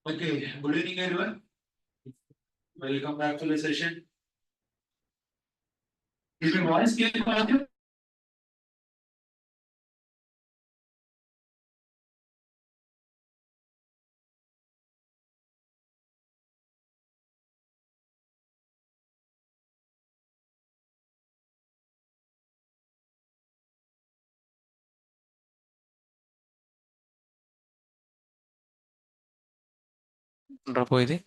Okay, good evening everyone. Welcome back to the session. Is my voice clear for you? పోయింది.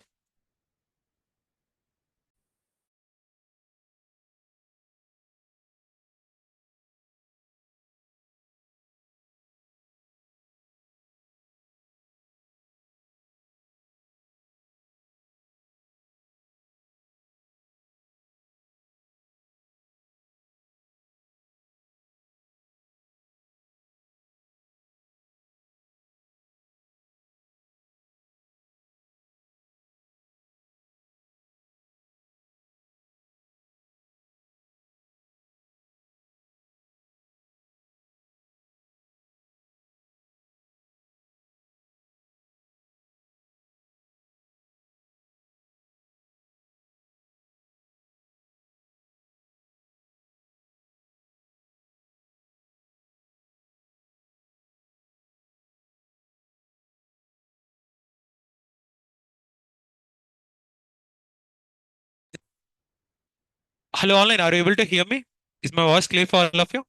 Hello online, are you able to hear me? Is my voice clear for all of you?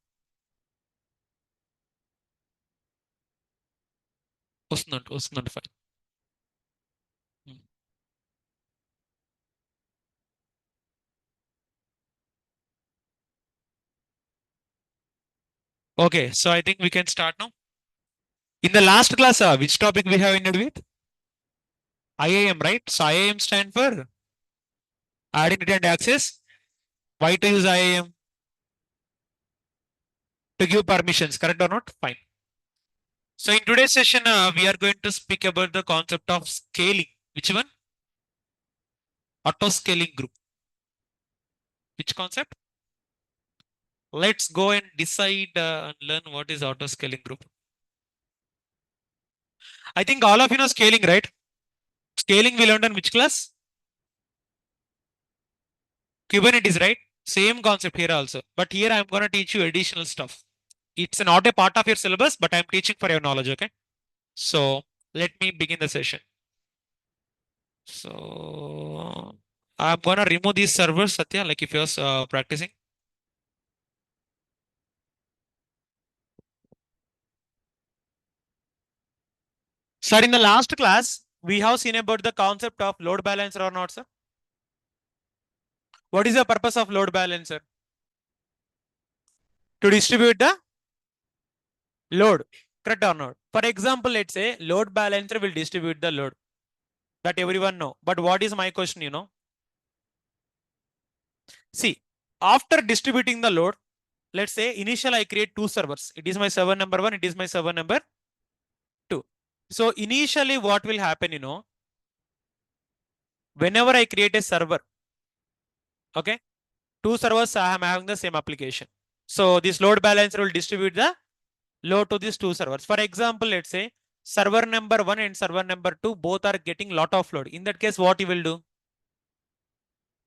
వస్తుందండి fine. Okay, so I think we can start now. In the last class, which topic we have ended with? IAM, right? So IAM stand for Identity and Access. Why to use IAM? To give permissions, correct or not? Fine. So in today's session, we are going to speak about the concept of scaling. Which one? Auto scaling group. Which concept? Let's go and decide and learn what is auto scaling group. I think all of you know scaling, right? Scaling we learned in which class? Kubernetes, right? Same concept here also. But here I'm going to teach you additional stuff. It's not a part of your syllabus, but I'm teaching for your knowledge, okay? So let me begin the session. So I'm going to remove these servers, Satya, like if you're practicing. Sir, in the last class, we have seen about the concept of load balancer or not, sir? What is the purpose of load balancer? To distribute the load, correct or not? For example, let's say load balancer will distribute the load. That everyone know. But what is my question, you know? See, after distributing the load, let's say initial I create two servers. It is my server number 1, it is my server number 2. So initially what will happen, you know, whenever I create a server, okay, two servers I am having the same application. So this load balancer will distribute the load to these two servers. For example, let's say server number 1 and server number 2 both are getting lot of load. In that case, what you will do?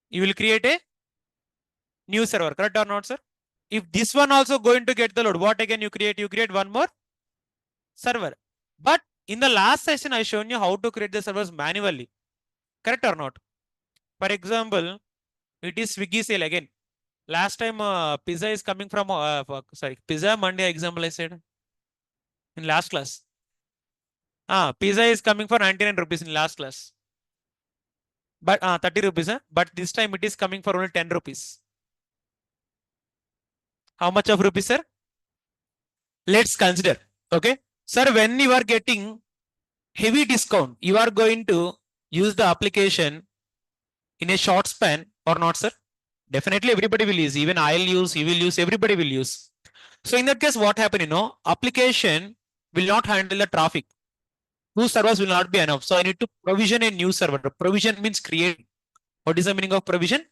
You will create a new server, correct or not, sir? If this one also going to get the load, what again you create? You create one more server. But in the last session, I shown you how to create the servers manually, correct or not? For example, it is Swiggy sale again. Last time, pizza is coming from, pizza Monday example I said in last class. Pizza is coming for 99 rupees in last class. But 30 rupees, but this time it is coming for only 10 rupees. How much of rupees, sir? Let's consider. Okay. Sir, when you are getting heavy discount, you are going to use the application in a short span or not, sir? Definitely everybody will use. Even I'll use, you will use, everybody will use. So in that case, what happened, you know, application will not handle the traffic. Two servers will not be enough. So I need to provision a new server. Provision means create. What is the meaning of provision?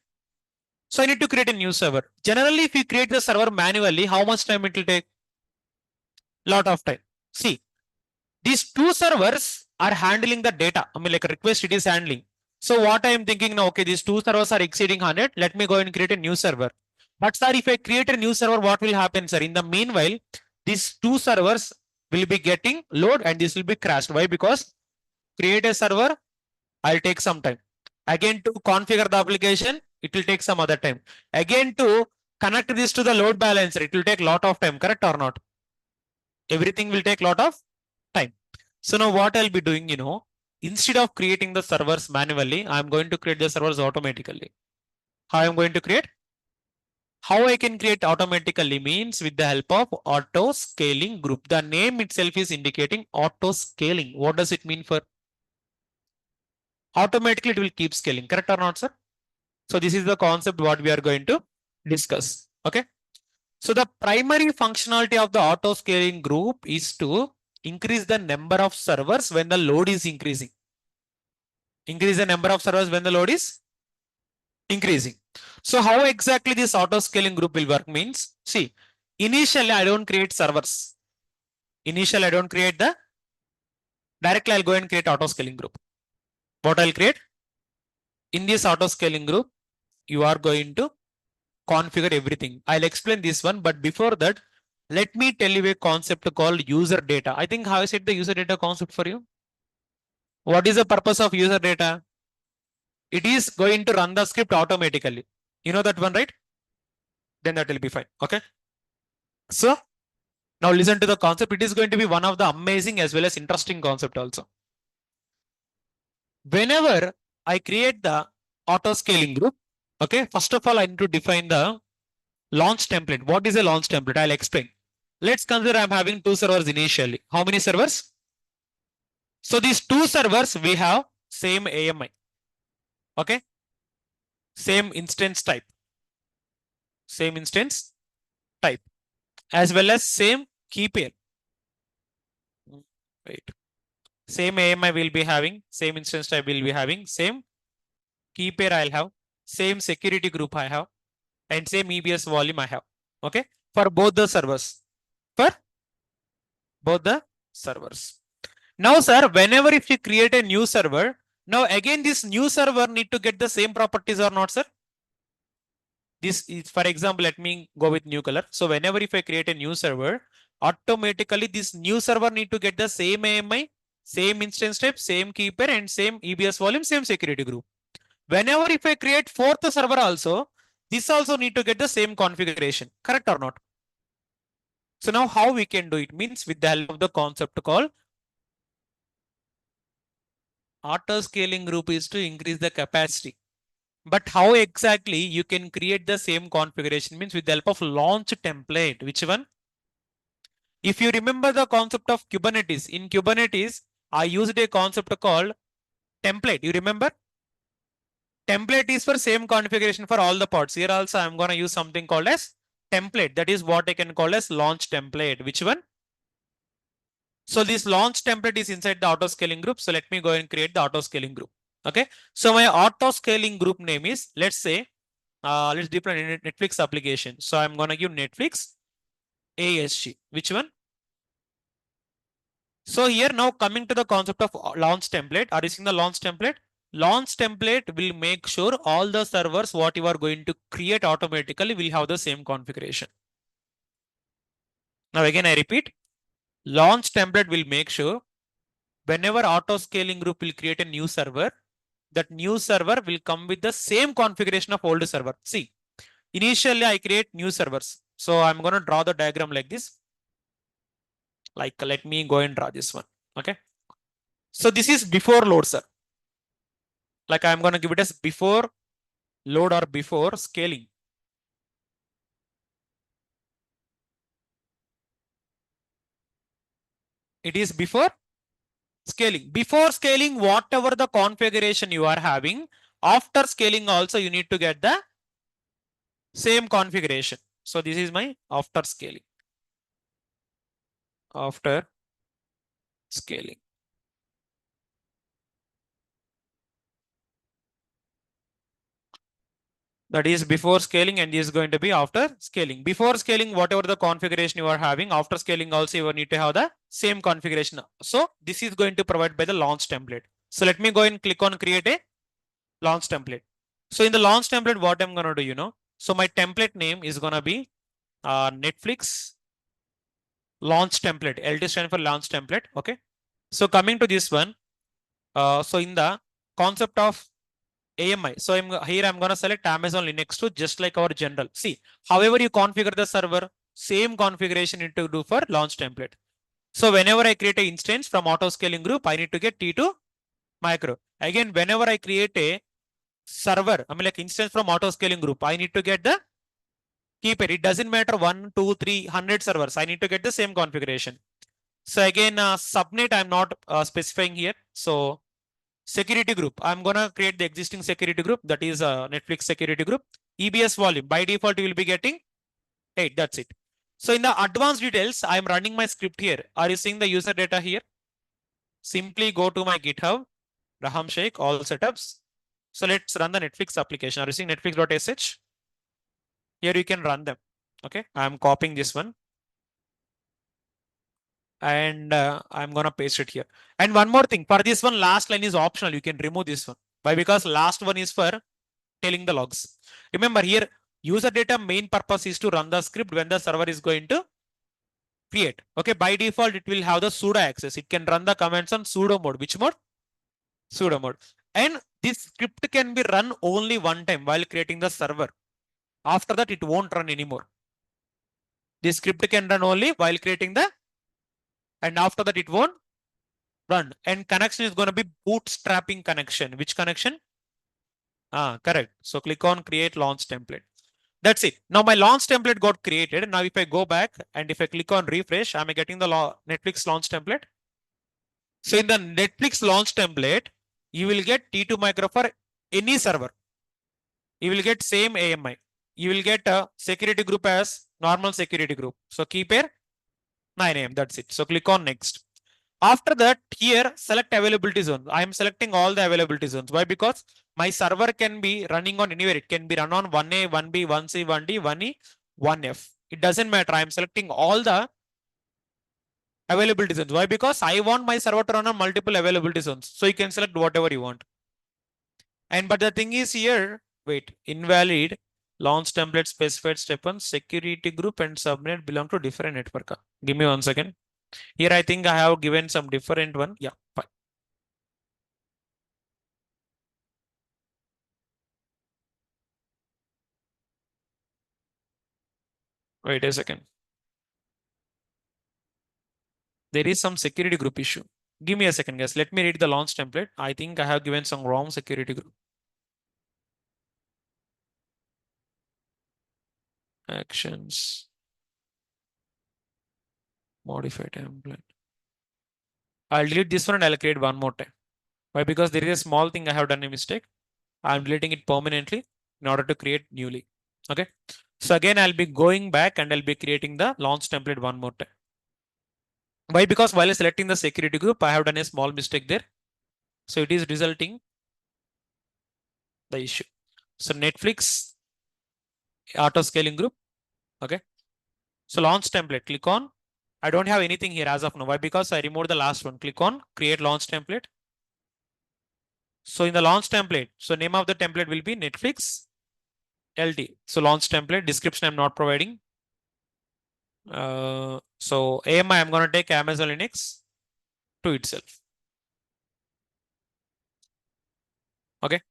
So I need to create a new server. Generally, if you create the server manually, how much time it will take? Lot of time. See, these two servers are handling the data. I mean, like a request it is handling. So what I am thinking now, okay, these two servers are exceeding 100. Let me go and create a new server. But sir, if I create a new server, what will happen, sir? In the meanwhile, these two servers will be getting load and this will be crashed. Why? Because create a server, I'll take some time. Again, to configure the application, it will take some other time. Again, to connect this to the load balancer, it will take a lot of time, correct or not? Everything will take a lot of time. So now what I'll be doing, instead of creating the servers manually, I'm going to create the servers automatically. How I'm going to create? How I can create automatically means with the help of auto scaling group. The name itself is indicating auto scaling. What does it mean for? Automatically it will keep scaling, correct or not, sir? So this is the concept what we are going to discuss. Okay. So the primary functionality of the auto scaling group is to increase the number of servers when the load is increasing. Increase the number of servers when the load is increasing. So how exactly this auto scaling group will work means, see, initially I don't create servers. Initially I don't create the, directly I'll go and create auto scaling group. What I'll create? In this auto scaling group, you are going to configure everything. I'll explain this one, but before that, let me tell you a concept called user data. I think how I said the user data concept for you. What is the purpose of user data? It is going to run the script automatically. You know that one, right? Then that will be fine. Okay. So now listen to the concept. It is going to be one of the amazing as well as interesting concept also. Whenever I create the auto scaling group, okay, first of all, I need to define the launch template. What is a launch template? I'll explain. Let's consider I'm having two servers initially. How many servers? So these two servers, we have same AMI. Okay. Same instance type. Same instance type. As well as same key pair. Wait. Same AMI will be having, same instance type will be having, same key pair I'll have, same security group I have, and same EBS volume I have. Okay. For both the servers. For both the servers. Now, sir, whenever if you create a new server, now again this new server need to get the same properties or not, sir? This is, for example, let me go with new color. So whenever if I create a new server, automatically this new server need to get the same AMI, same instance type, same key pair, and same EBS volume, same security group. Whenever if I create fourth server also, this also need to get the same configuration, correct or not? So now how we can do it means with the help of the concept called auto scaling group is to increase the capacity. But how exactly you can create the same configuration means with the help of launch template. Which one? If you remember the concept of Kubernetes, in Kubernetes, I used a concept called template. You remember? Template is for same configuration for all the pods. Here also I'm going to use something called as template. That is what I can call as launch template. Which one? So this launch template is inside the auto scaling group. So let me go and create the auto scaling group. Okay. So my auto scaling group name is, let's say, let's deploy Netflix application. So I'm going to give Netflix ASG. Which one? So here now coming to the concept of launch template. Are you seeing the launch template? Launch template will make sure all the servers what you are going to create automatically will have the same configuration. Now again I repeat, launch template will make sure whenever auto scaling group will create a new server, that new server will come with the same configuration of old server. See, initially I create new servers. So I'm going to draw the diagram like this. Like let me go and draw this one. Okay. So this is before load, sir. Like I'm going to give it as before load or before scaling. It is before scaling. Before scaling, whatever the configuration you are having, after scaling also you need to get the same configuration. So this is my after scaling. After scaling. That is before scaling and is going to be after scaling. Before scaling, whatever the configuration you are having, after scaling also you need to have the same configuration. So this is going to provide by the launch template. So let me go and click on create a launch template. So in the launch template, what I'm gonna do, so my template name is gonna be Netflix launch template. LT stand for launch template. Okay. So coming to this one, so in the concept of AMI, so I'm gonna select Amazon Linux 2 just like our general. See, however you configure the server, same configuration you need to do for launch template. So whenever I create an instance from auto scaling group, I need to get T2 micro. Again, whenever I create a server, I mean like instance from auto scaling group, I need to get the keep it. It doesn't matter 1, 2, 3, 100 servers. I need to get the same configuration. So again, subnet I'm not specifying here. So security group, I'm gonna create the existing security group, that is Netflix security group. EBS volume by default you will be getting 8. That's it. So in the advanced details, I'm running my script here. Are you seeing the user data here? Simply go to my GitHub, Raham Sheikh, all setups. So let's run the Netflix application. Are you seeing netflix.sh? Here you can run them. Okay, I'm copying this one and I'm gonna paste it here. And one more thing, for this one, last line is optional. You can remove this one. Why? Because last one is for telling the logs. Remember here, user data main purpose is to run the script when the server is going to create. Okay, by default, it will have the sudo access. It can run the commands on sudo mode. Which mode? Sudo mode. And this script can be run only one time while creating the server. After that, it won't run anymore. This script can run only while creating the, and after that, it won't run. And connection is going to be bootstrapping connection. Which connection? Correct. So click on create launch template. That's it. Now my launch template got created. Now if I go back and if I click on refresh, am I getting the Netflix launch template? So in the Netflix launch template, you will get T2 micro for any server. You will get same AMI. You will get a security group as normal security group. So keep here 9 AM. That's it. So click on next. After that, here select availability zones. I am selecting all the availability zones. Why? Because my server can be running on anywhere. It can be run on 1A, 1B, 1C, 1D, 1E, 1F. It doesn't matter. I am selecting all the availability zones. Why? Because I want my server to run on multiple availability zones. So you can select whatever you want. And but the thing is here, wait, invalid launch template specified step on security group and subnet belong to different network. Give me 1 second. Here I think I have given some different one. Yeah, fine. Wait a second. There is some security group issue. Give me a second, guys. Let me read the launch template. I think I have given some wrong security group. Actions. Modify template. I'll delete this one and I'll create one more time. Why? Because there is a small thing I have done a mistake. I'm deleting it permanently in order to create newly. Okay. So again, I'll be going back and I'll be creating the launch template one more time. Why? Because while selecting the security group, I have done a small mistake there. So it is resulting the issue. So Netflix auto scaling group. Okay. So launch template, click on. I don't have anything here as of now. Why? Because I removed the last one. Click on create launch template. So in the launch template, so name of the template will be Netflix LT. So launch template description I'm not providing. So AMI I'm going to take Amazon Linux to itself. Okay.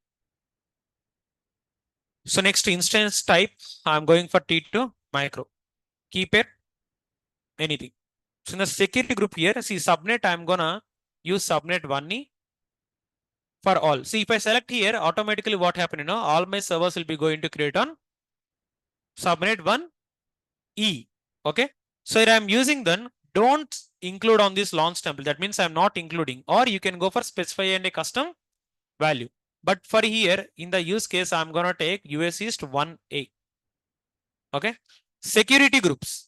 So next instance type, I'm going for T2 micro. Keep it anything. So in the security group here, see subnet, I'm gonna use subnet 1E for all. See if I select here, automatically what happened, all my servers will be going to create on subnet 1E. Okay. So here I'm using then, don't include on this launch template. That means I'm not including, or you can go for specify and a custom value. But for here, in the use case, I'm gonna take US East 1A. Okay. Security groups.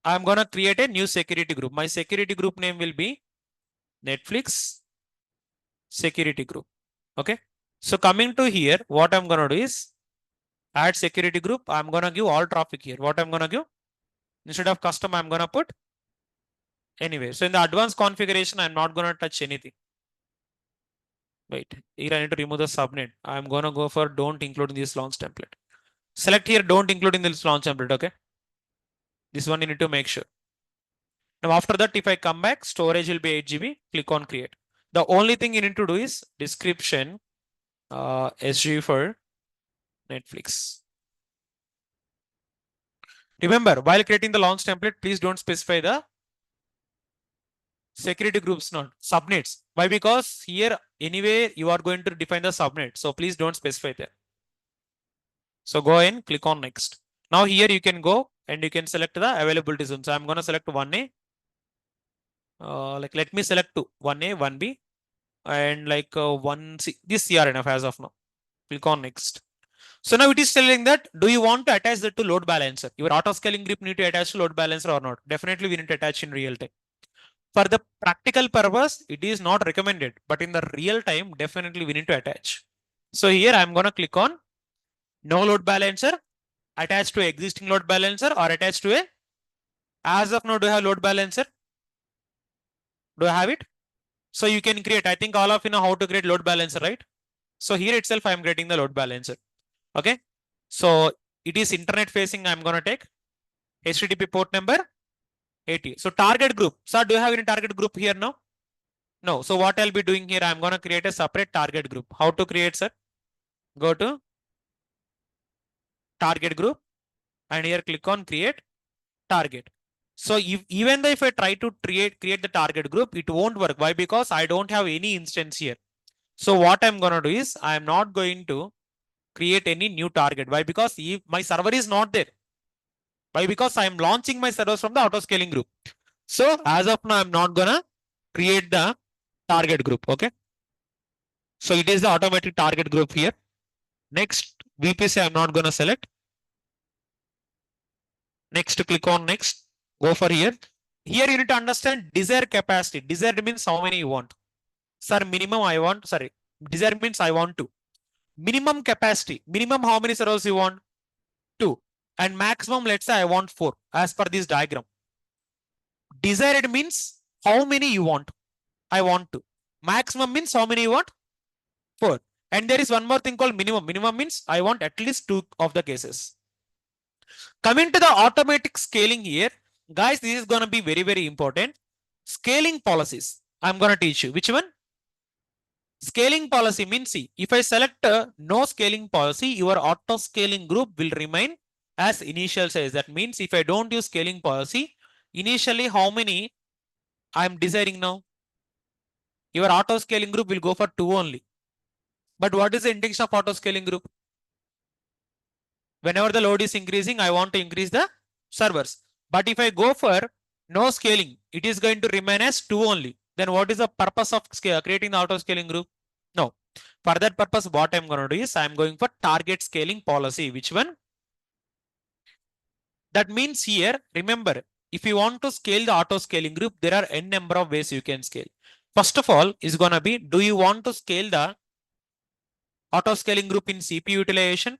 I'm gonna create a new security group. My security group name will be Netflix security group. Okay. So coming to here, what I'm gonna do is add security group. I'm gonna give all traffic here. What I'm gonna give? Instead of custom, I'm gonna put Anyway, so in the advanced configuration, I'm not going to touch anything. Wait, here I need to remove the subnet. I'm going to go for don't include in this launch template. Select here, don't include in this launch template, okay? This one you need to make sure. Now after that, if I come back, storage will be 8 GB, click on create. The only thing you need to do is description, SG for Netflix. Remember, while creating the launch template, please don't specify the security groups, not subnets. Why? Because here anyway you are going to define the subnet. So please don't specify there. So go in, click on next. Now here you can go and you can select the availability zone. So I'm going to select 1A. Like let me select 2, 1A, 1B, and like 1C. This are enough as of now. Click on next. So now it is telling that, do you want to attach that to load balancer? Your auto scaling grip need to attach to load balancer or not? Definitely we need to attach in real time. For the practical purpose, it is not recommended, but in the real time, definitely we need to attach. So here I'm going to click on no load balancer, attached to existing load balancer or attached to a, as of now, do I have load balancer? Do I have it? So you can create, I think all of you know how to create load balancer, right? So here itself, I'm creating the load balancer. Okay. So it is internet facing. I'm going to take HTTP port number 80. So target group. Sir, do you have any target group here now? No. So what I'll be doing here, I'm going to create a separate target group. How to create, sir? Go to target group and here click on create target. So even though if I try to create the target group, it won't work. Why? Because I don't have any instance here. So what I'm going to do is I'm not going to create any new target. Why? Because if my server is not there. Why? Because I'm launching my servers from the auto scaling group. So as of now, I'm not gonna create the target group. Okay. So it is the automatic target group here. Next VPC, I'm not gonna select. Next, click on next. Go for here. Here you need to understand desired capacity. Desired means how many you want. Sir, minimum I want. Sorry, desired means I want 2. Minimum capacity. Minimum how many servers you want? 2. And maximum, let's say I want 4 as per this diagram. Desired means how many you want. I want 2. Maximum means how many you want? 4. And there is one more thing called minimum. Minimum means I want at least 2 of the cases. Coming to the automatic scaling here, guys, this is going to be very, very important. Scaling policies. I'm going to teach you. Which one? Scaling policy means, see, if I select no scaling policy, your auto scaling group will remain as initial size. That means if I don't use scaling policy, initially how many I'm desiring now? Your auto scaling group will go for 2 only. But what is the intention of auto scaling group? Whenever the load is increasing, I want to increase the servers. But if I go for no scaling, it is going to remain as 2 only. Then what is the purpose of creating the auto scaling group? No. For that purpose, what I'm going to do is I'm going for target scaling policy. Which one? That means here, remember, if you want to scale the auto scaling group, there are n number of ways you can scale. First of all, is going to be, do you want to scale the auto scaling group in CPU utilization?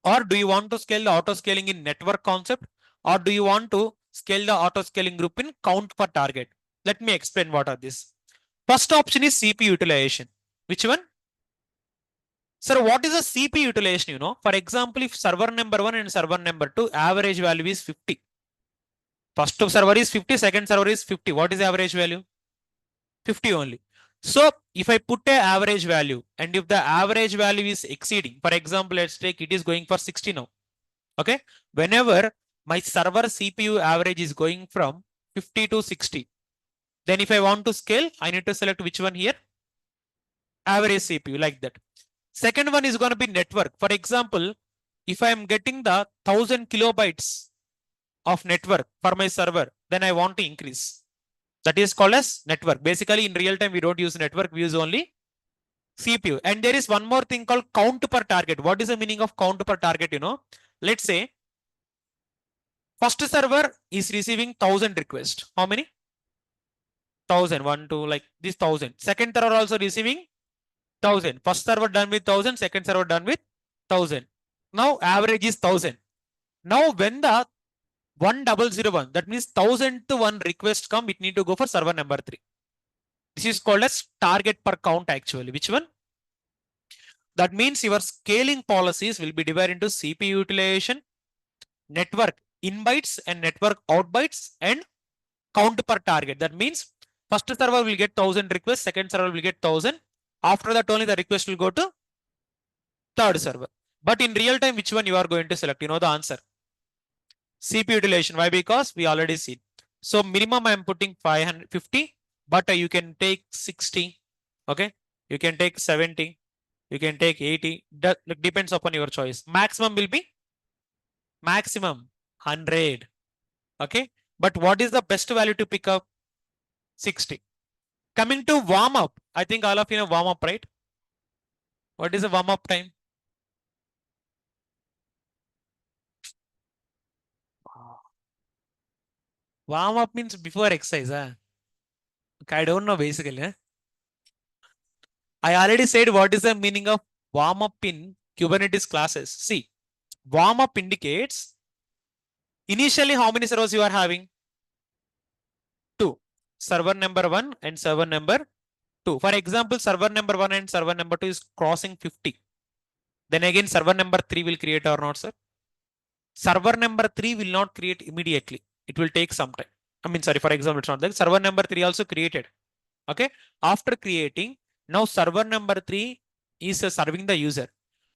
Or do you want to scale the auto scaling in network concept? Or do you want to scale the auto scaling group in count per target? Let me explain what are these. First option is CPU utilization. Which one? Sir, what is the CPU utilization? You know, for example, if server number 1 and server number 2, average value is 50. First server is 50, second server is 50. What is the average value? 50 only. So if I put a average value and if the average value is exceeding, for example, let's take it is going for 60 now. Okay. Whenever my server CPU average is going from 50 to 60, then if I want to scale, I need to select which one here? Average CPU, like that. Second one is going to be network. For example, if I am getting the 1000 kilobytes of network for my server, then I want to increase. That is called as network. Basically, in real time, we don't use network, we use only CPU. And there is one more thing called count per target. What is the meaning of count per target? You know, let's say first server is receiving 1000 requests. How many? 1000, 1, 2, like this 1000. Second server also receiving 1000. First server done with 1000, second server done with 1000. Now average is 1000. Now when the 1001. That means 1001 request come, it need to go for server number 3. This is called as target per count actually. Which one? That means your scaling policies will be divided into CPU utilization, network in bytes and network out bytes, and count per target. That means first server will get 1000 requests, second server will get 1000. After that only the request will go to third server. But in real time, which one you are going to select? You know the answer. CPU utilization. Why? Because we already seen. So minimum I am putting 550, but you can take 60. Okay. You can take 70. You can take 80. That depends upon your choice. Maximum will be maximum 100. Okay. But what is the best value to pick up? 60. Coming to warm up. I think all of you know warm up, right? What is the warm up time? Warm up means before exercise. Huh? Okay, I don't know basically. Huh? I already said what is the meaning of warm up in Kubernetes classes. See, warm up indicates initially how many servers you are having? 2. Server number 1 and server number 2. For example, server number 1 and server number 2 is crossing 50. Then again, server number 3 will create or not, sir? Server number 3 will not create immediately. It will take some time. I mean, sorry, for example, it's not like server number 3 also created. Okay. After creating, now server number 3 is serving the user.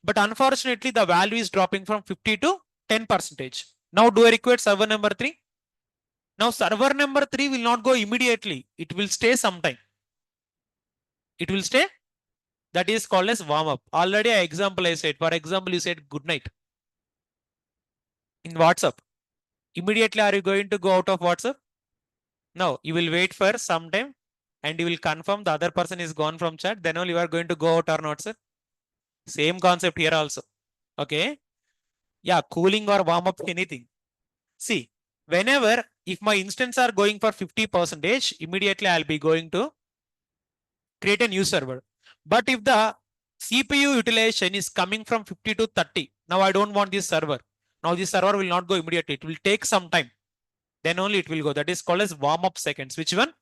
But unfortunately, the value is dropping from 50 to 10%. Now, do I require server number 3? Now, server number 3 will not go immediately. It will stay sometime. It will stay. That is called as warm up. Already, an example I said. For example, you said good night in WhatsApp. Immediately, are you going to go out of WhatsApp? No, you will wait for some time and you will confirm the other person is gone from chat. Then only you are going to go out or not, sir. Same concept here also. Okay. Yeah, cooling or warm up, anything. See, whenever if my instance are going for 50%, immediately I'll be going to create a new server. But if the CPU utilization is coming from 50 to 30, now I don't want this server. Now this server will not go immediately. It will take some time. Then only it will go. That is called as warm up seconds. Which one?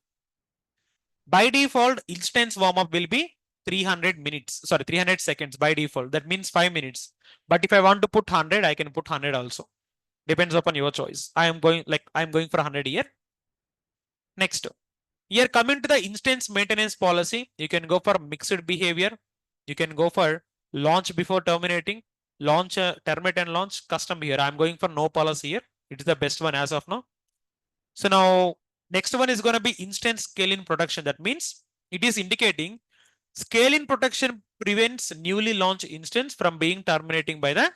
By default, instance warm up will be 300 minutes. Sorry, 300 seconds by default. That means 5 minutes. But if I want to put 100, I can put 100 also. Depends upon your choice. I'm going for 100 here. Next. Here coming to the instance maintenance policy, you can go for mixed behavior. You can go for launch before terminating, launch, terminate and launch, custom here. I'm going for no policy here. It is the best one as of now. So now next one is going to be instance scale in production. That means it is indicating scale in production prevents newly launched instance from being terminating by the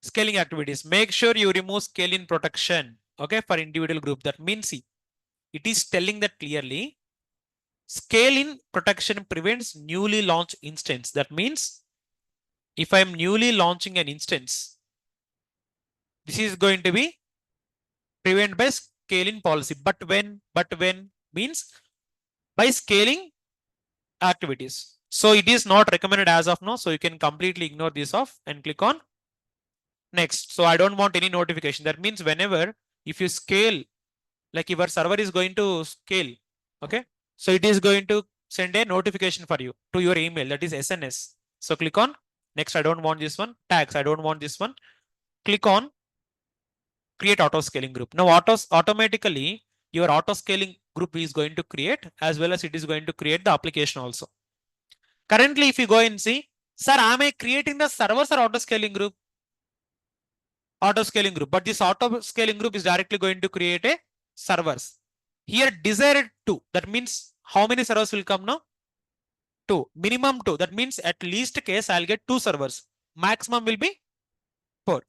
scaling activities. Make sure you remove scale in protection. Okay, for individual group. That means see, it is telling that clearly. Scale in protection prevents newly launched instance. That means if I'm newly launching an instance, this is going to be prevent by scaling policy. But when means by scaling activities. So it is not recommended as of now. So you can completely ignore this off and click on next. So I don't want any notification. That means whenever if you scale, like your server is going to scale, okay, so it is going to send a notification for you to your email, that is SNS. So click on next. I don't want this one. Tags, I don't want this one. Click on create auto scaling group. Now automatically your auto scaling group is going to create, as well as it is going to create the application also. Currently, if you go and see, sir, am I creating the servers or auto scaling group? Auto scaling group, but this auto scaling group is directly going to create a servers. Here desired 2, that means how many servers will come now? 2, minimum 2, that means at least case I'll get 2 servers. Maximum will be 4.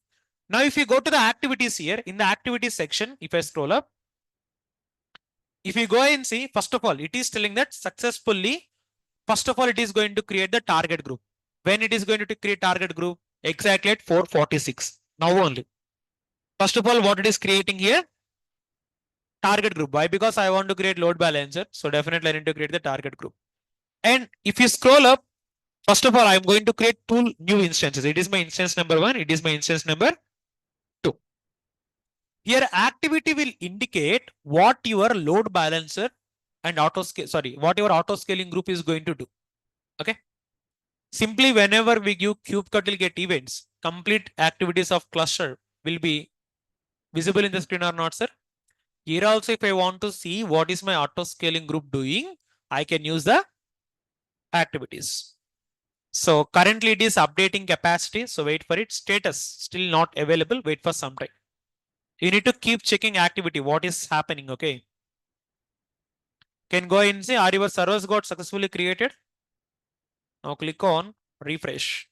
Now if you go to the activities here, in the activities section, if I scroll up, if you go and see, first of all, it is telling that successfully, first of all, it is going to create the target group. When it is going to create target group? Exactly at 446. Now only. First of all, what it is creating here? Target group. Why? Because I want to create load balancer. So definitely I need to create the target group. And if you scroll up, first of all, I'm going to create 2 new instances. It is my instance number 1. It is my instance number 2. Here activity will indicate what your load balancer and what your auto scaling group is going to do. Okay. Simply whenever we give kubectl get events, complete activities of cluster will be visible in the screen or not, sir? Here also, if I want to see what is my auto scaling group doing, I can use the activities. So currently it is updating capacity. So wait for it. Status still not available. Wait for some time. You need to keep checking activity. What is happening? Okay. Can go in and say, are your servers got successfully created? Now click on refresh.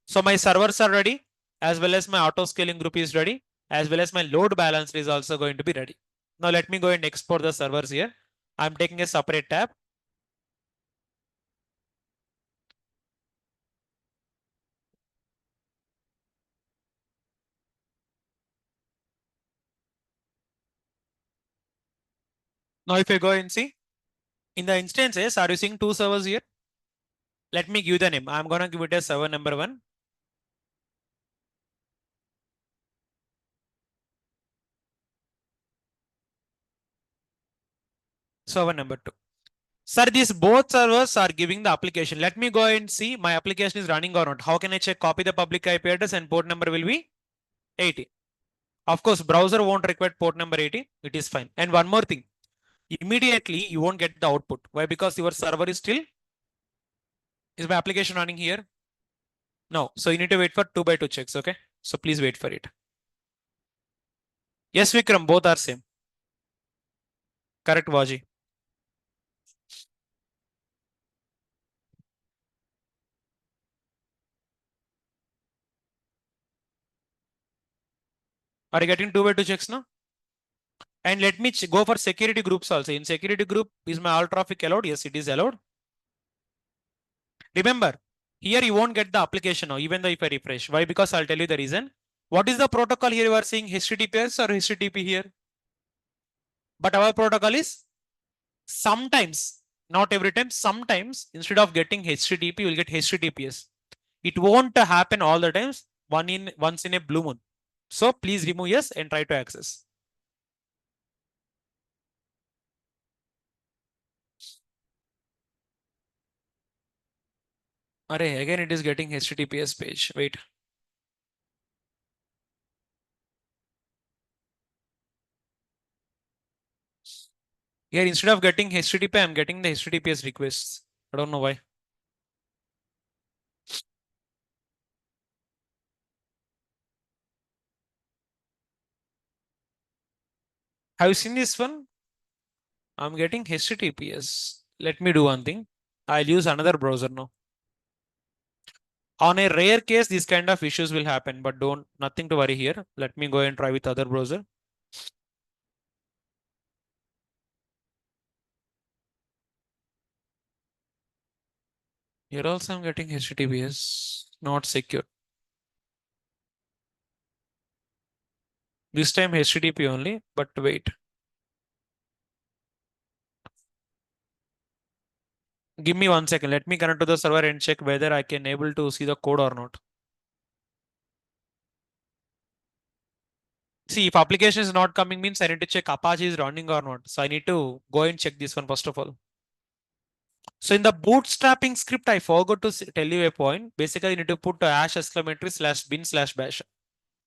So my servers are ready, as well as my auto scaling group is ready, as well as my load balancer is also going to be ready. Now let me go and export the servers here. I'm taking a separate tab. Now if I go and see, in the instances, are you seeing two servers here? Let me give the name. I'm going to give it a server number 1. Server number 2. Sir, these both servers are giving the application. Let me go and see my application is running or not. How can I check? Copy the public IP address and port number will be 80. Of course, browser won't require port number 80. It is fine. And one more thing. Immediately, you won't get the output. Why? Because your server is still, is my application running here? No. So you need to wait for 2x2 checks. Okay. So please wait for it. Yes, Vikram, both are same. Correct, Vaji. Are you getting 2x2 checks now? And let me go for security groups also. In security group, is my all traffic allowed? Yes, it is allowed. Remember, here you won't get the application now, even though if I refresh. Why? Because I'll tell you the reason. What is the protocol here? You are seeing HTTPS or HTTP here? But our protocol is sometimes, not every time, sometimes instead of getting HTTP, you will get HTTPS. It won't happen all the times, once in a blue moon. So please remove yes and try to access. Array, again it is getting HTTPS page. Wait. Here instead of getting HTTP, I'm getting the HTTPS requests. I don't know why. Have you seen this one? I'm getting HTTPS. Let me do one thing. I'll use another browser now. On a rare case, these kind of issues will happen, but nothing to worry here. Let me go and try with other browser. Here also I'm getting HTTPS, not secure. This time HTTP only, but wait. Give me 1 second. Let me connect to the server and check whether I can able to see the code or not. See, if application is not coming means I need to check Apache is running or not. So I need to go and check this one first of all. So in the bootstrapping script, I forgot to tell you a point. Basically, you need to put hash exclamatory /bin/bash.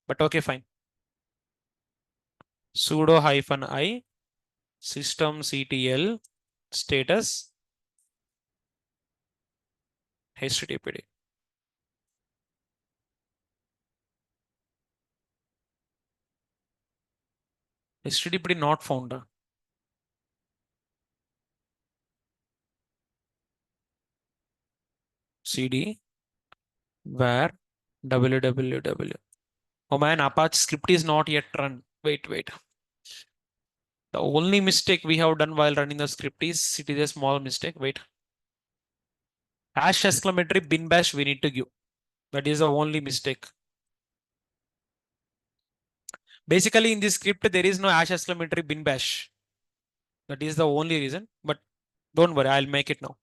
But okay, fine. Sudo -i systemctl status httpd. httpd not found. cd where www. Oh man, Apache script is not yet run. Wait. The only mistake we have done while running the script is it is a small mistake. Wait. Hash exclamatory bin bash we need to give. That is the only mistake. Basically, in this script, there is no hash exclamatory bin bash. That is the only reason. But don't worry, I'll make it now.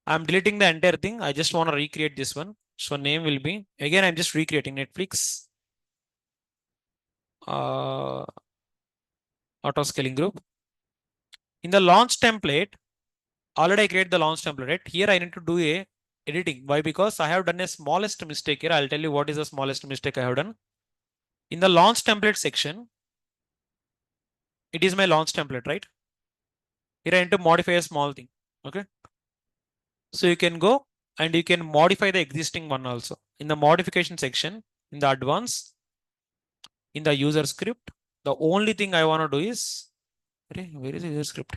I'm deleting the entire thing. I just want to recreate this one. So name will be, again, I'm just recreating Netflix. auto scaling group. In the launch template, already I create the launch template, right? Here I need to do a editing. Why? Because I have done a smallest mistake here. I'll tell you what is the smallest mistake I have done. In the launch template section, it is my launch template, right? Here I need to modify a small thing. Okay. So you can go and you can modify the existing one also. In the modification section, in the advanced, in the user script, the only thing I want to do is, where is the user script?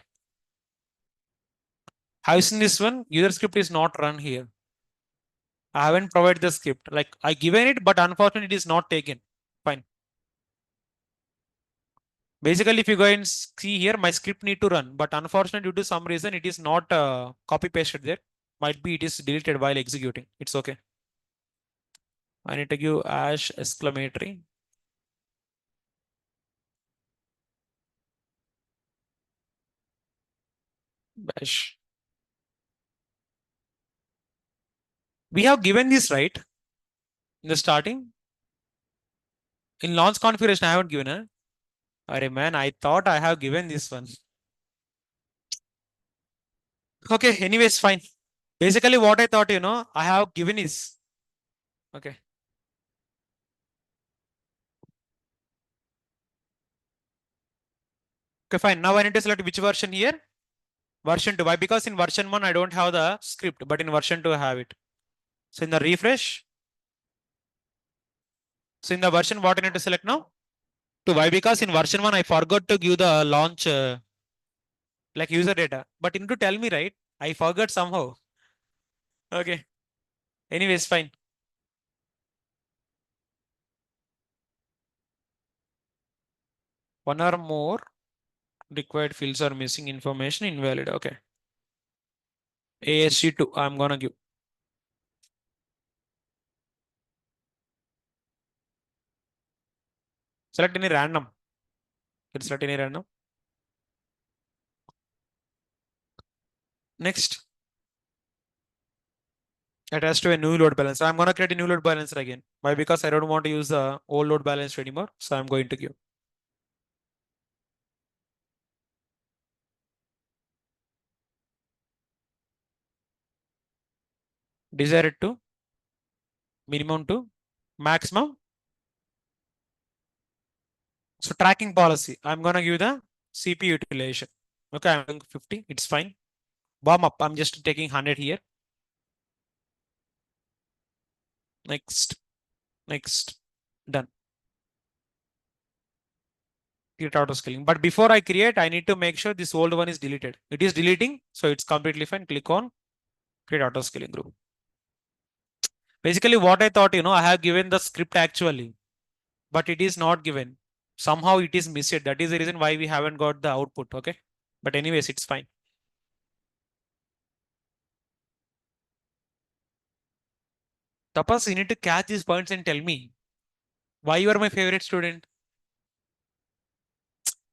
Have you seen this one? User script is not run here. I haven't provided the script. Like I given it, but unfortunately it is not taken. Fine. Basically, if you go and see here, my script need to run, but unfortunately due to some reason, it is not copy pasted there. Might be it is deleted while executing. It's okay. I need to give ash exclamatory. Bash. We have given this right in the starting. In launch configuration, I haven't given it. Array man, I thought I have given this one. Okay, anyways, fine. Basically, what I thought, I have given is okay. Okay, fine. Now I need to select which version here. Version 2. Why? Because in version 1, I don't have the script, but in version 2, I have it. So in the refresh, so in the version, what I need to select now? 2. Why? Because in version 1, I forgot to give the launch like user data. But you need to tell me, right? I forgot somehow. Okay. Anyways, fine. One or more required fields are missing information invalid. Okay. ASC2, I'm gonna give. Select any random. Let's select any random. Next. It has to be a new load balancer. I'm gonna create a new load balancer again. Why? Because I don't want to use the old load balancer anymore. So I'm going to give. Desired to minimum to maximum. So tracking policy. I'm gonna give the CPU utilization. Okay, I'm going 50. It's fine. Warm up. I'm just taking 100 here. Next. Next. Done. Create auto scaling. But before I create, I need to make sure this old one is deleted. It is deleting, so it's completely fine. Click on create auto scaling group. Basically, what I thought, I have given the script actually, but it is not given. Somehow it is missed. That is the reason why we haven't got the output. Okay. But anyways, it's fine. Tapas, you need to catch these points and tell me why you are my favorite student.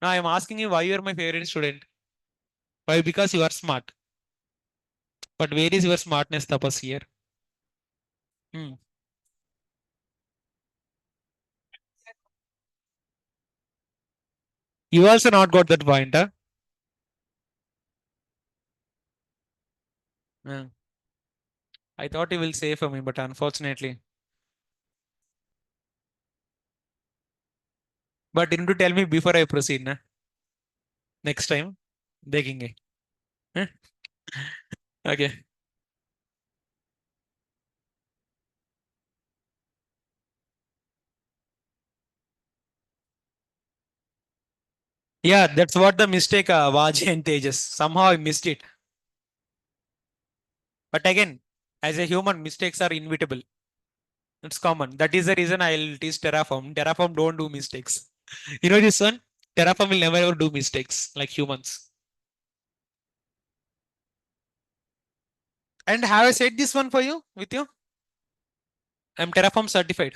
Now I'm asking you why you are my favorite student. Why? Because you are smart. But where is your smartness, Tapas, here? Hmm. You also not got that point, huh? Hmm. I thought you will say for me, but unfortunately. But you need to tell me before I proceed, na? Next time. देखेंगे. Huh? Okay. Yeah, that's what the mistake Vaj and Tejas. Somehow I missed it. But again, as a human, mistakes are inevitable. It's common. That is the reason I'll teach Terraform. Terraform don't do mistakes. You know this one? Terraform will never ever do mistakes like humans. And have I said this one for you with you? I'm Terraform certified.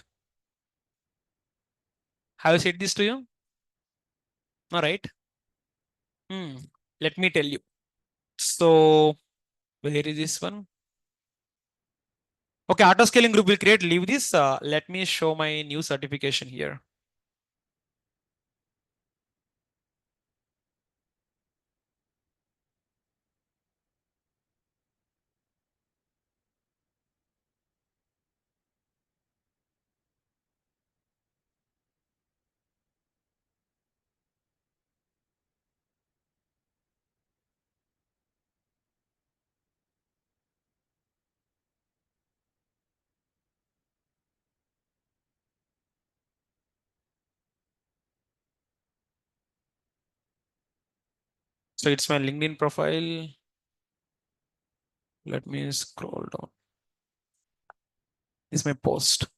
Have I said this to you? All right. Hmm. Let me tell you. So where is this one? Okay, auto scaling group will create. Leave this. Let me show my new certification here. So it's my LinkedIn profile. Let me scroll down. This is my post.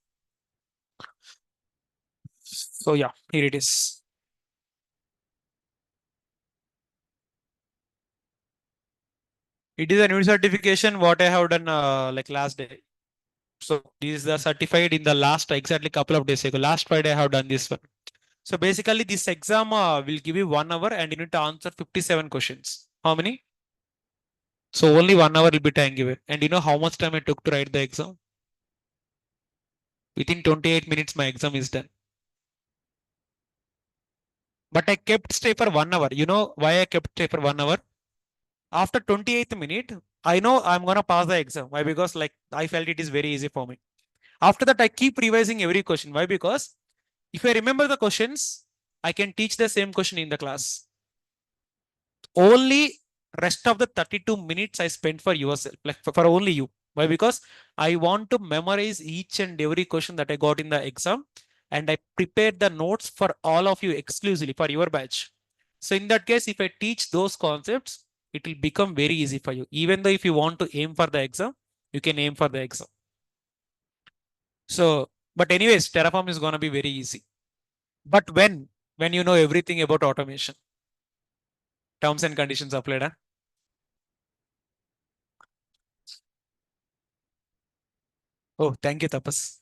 So yeah, here it is. It is a new certification what I have done like last day. So this is the certified in the last exactly couple of days ago. Last Friday I have done this one. So basically this exam will give you 1 hour and you need to answer 57 questions. How many? So only 1 hour will be time given. And you know how much time I took to write the exam? Within 28 minutes my exam is done. But I kept stay for 1 hour. You know why I kept stay for 1 hour? After 28th minute, I know I'm gonna pass the exam. Why? Because like I felt it is very easy for me. After that, I keep revising every question. Why? Because if I remember the questions, I can teach the same question in the class. Only rest of the 32 minutes I spent for yourself, like for only you. Why? Because I want to memorize each and every question that I got in the exam, and I prepared the notes for all of you exclusively for your batch. So in that case, if I teach those concepts, it will become very easy for you. Even though if you want to aim for the exam, you can aim for the exam. So, but anyways, Terraform is gonna be very easy. But when you know everything about automation, terms and conditions applied. Huh? Oh, thank you, Tapas.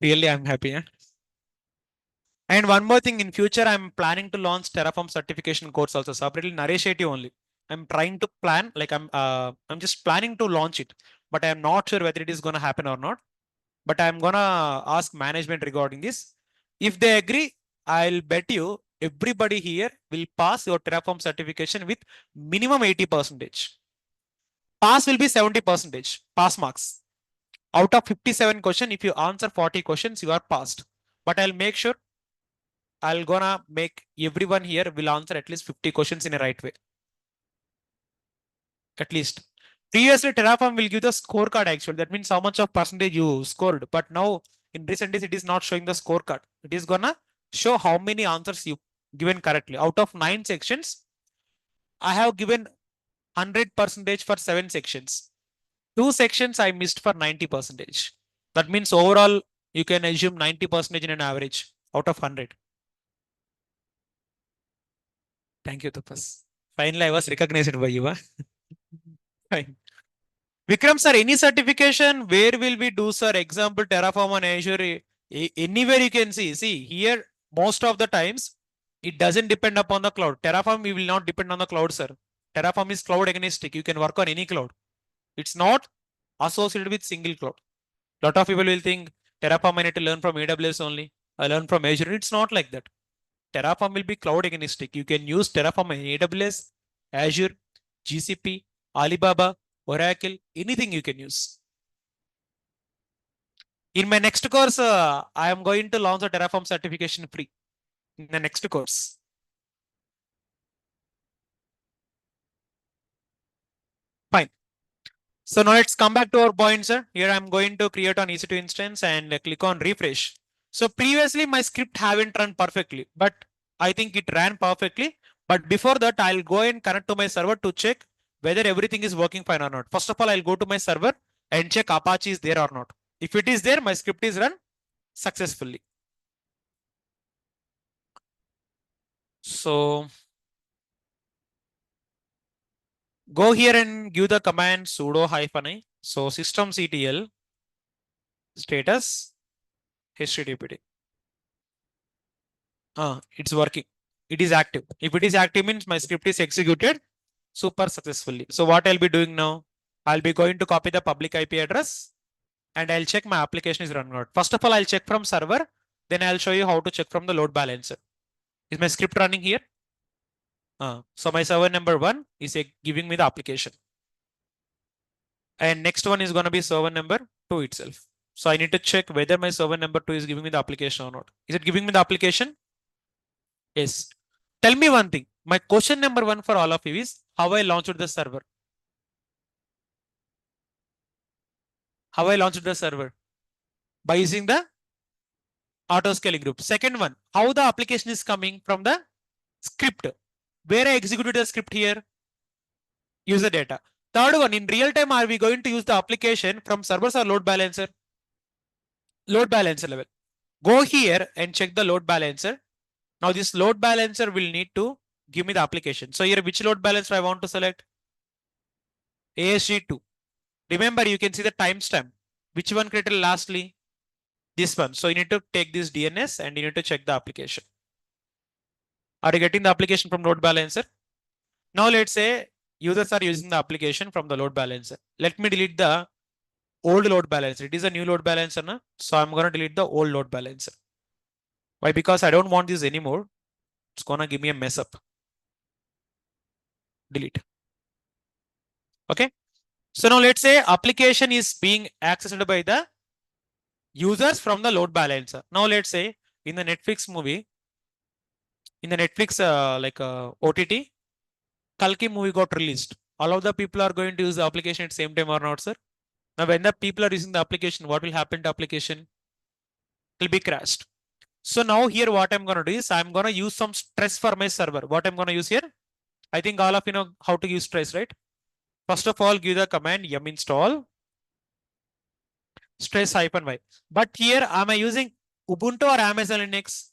Really, I'm happy. Huh? And one more thing, in future, I'm planning to launch Terraform certification course also. Separately, initiative only. I'm trying to plan, like I'm just planning to launch it, but I'm not sure whether it is gonna happen or not. But I'm gonna ask management regarding this. If they agree, I'll bet you everybody here will pass your Terraform certification with minimum 80 percentage. Pass will be 70 percentage. Pass marks. Out of 57 questions, if you answer 40 questions, you are passed. But I'll make sure I'll gonna make everyone here will answer at least 50 questions in a right way. At least. Previously, Terraform will give the scorecard actually. That means how much of percentage you scored. But now in recent days, it is not showing the scorecard. It is gonna show how many answers you given correctly. Out of 9 sections, I have given 100 percentage for 7 sections. 2 sections I missed for 90 percentage. That means overall you can assume 90 percentage in an average out of 100. Thank you, Tapas. Finally, I was recognized by you. Huh? Fine. Vikram sir, any certification, where will we do, sir? Example, Terraform on Azure, anywhere you can see. See, here, most of the times, it doesn't depend upon the cloud. Terraform, we will not depend on the cloud, sir. Terraform is cloud agnostic. You can work on any cloud. It's not associated with single cloud. Lot of people will think Terraform I need to learn from AWS only. I learn from Azure. It's not like that. Terraform will be cloud agnostic. You can use Terraform in AWS, Azure, GCP, Alibaba, Oracle, anything you can use. In my next course, I am going to launch a Terraform certification free in the next course. Fine. So now let's come back to our point, sir. Here I'm going to create an EC2 instance and click on refresh. So previously my script haven't run perfectly, but I think it ran perfectly. But before that, I'll go and connect to my server to check whether everything is working fine or not. First of all, I'll go to my server and check Apache is there or not. If it is there, my script is run successfully. So go here and give the command sudo -i. So systemctl status httpd. It's working. It is active. If it is active means my script is executed super successfully. So what I'll be doing now, I'll be going to copy the public IP address and I'll check my application is running out. First of all, I'll check from server. Then I'll show you how to check from the load balancer. Is my script running here? So my server number 1 is giving me the application. And next one is going to be server number 2 itself. So I need to check whether my server number 2 is giving me the application or not. Is it giving me the application? Yes. Tell me one thing. My question number 1 for all of you is how I launched the server. How I launched the server? By using the auto scaling group. Second one, how the application is coming from the script. Where I executed the script here? User data. Third one, in real time, are we going to use the application from servers or load balancer? Load balancer level. Go here and check the load balancer. Now this load balancer will need to give me the application. So here, which load balancer I want to select? ASG2. Remember, you can see the timestamp. Which one created lastly? This one. So you need to take this DNS and you need to check the application. Are you getting the application from load balancer? Now let's say users are using the application from the load balancer. Let me delete the old load balancer. It is a new load balancer, na? So I'm gonna delete the old load balancer. Why? Because I don't want this anymore. It's gonna give me a mess up. Delete. Okay. So now let's say application is being accessed by the users from the load balancer. Now let's say in the Netflix movie, in the Netflix OTT, Kalki movie got released. All of the people are going to use the application at the same time or not, sir? Now when the people are using the application, what will happen to application? It will be crashed. So now here what I'm going to do is I'm going to use some stress for my server. What I'm going to use here? I think all of you know how to use stress, right? First of all, give the command yum install stress -y. But here, am I using Ubuntu or Amazon Linux?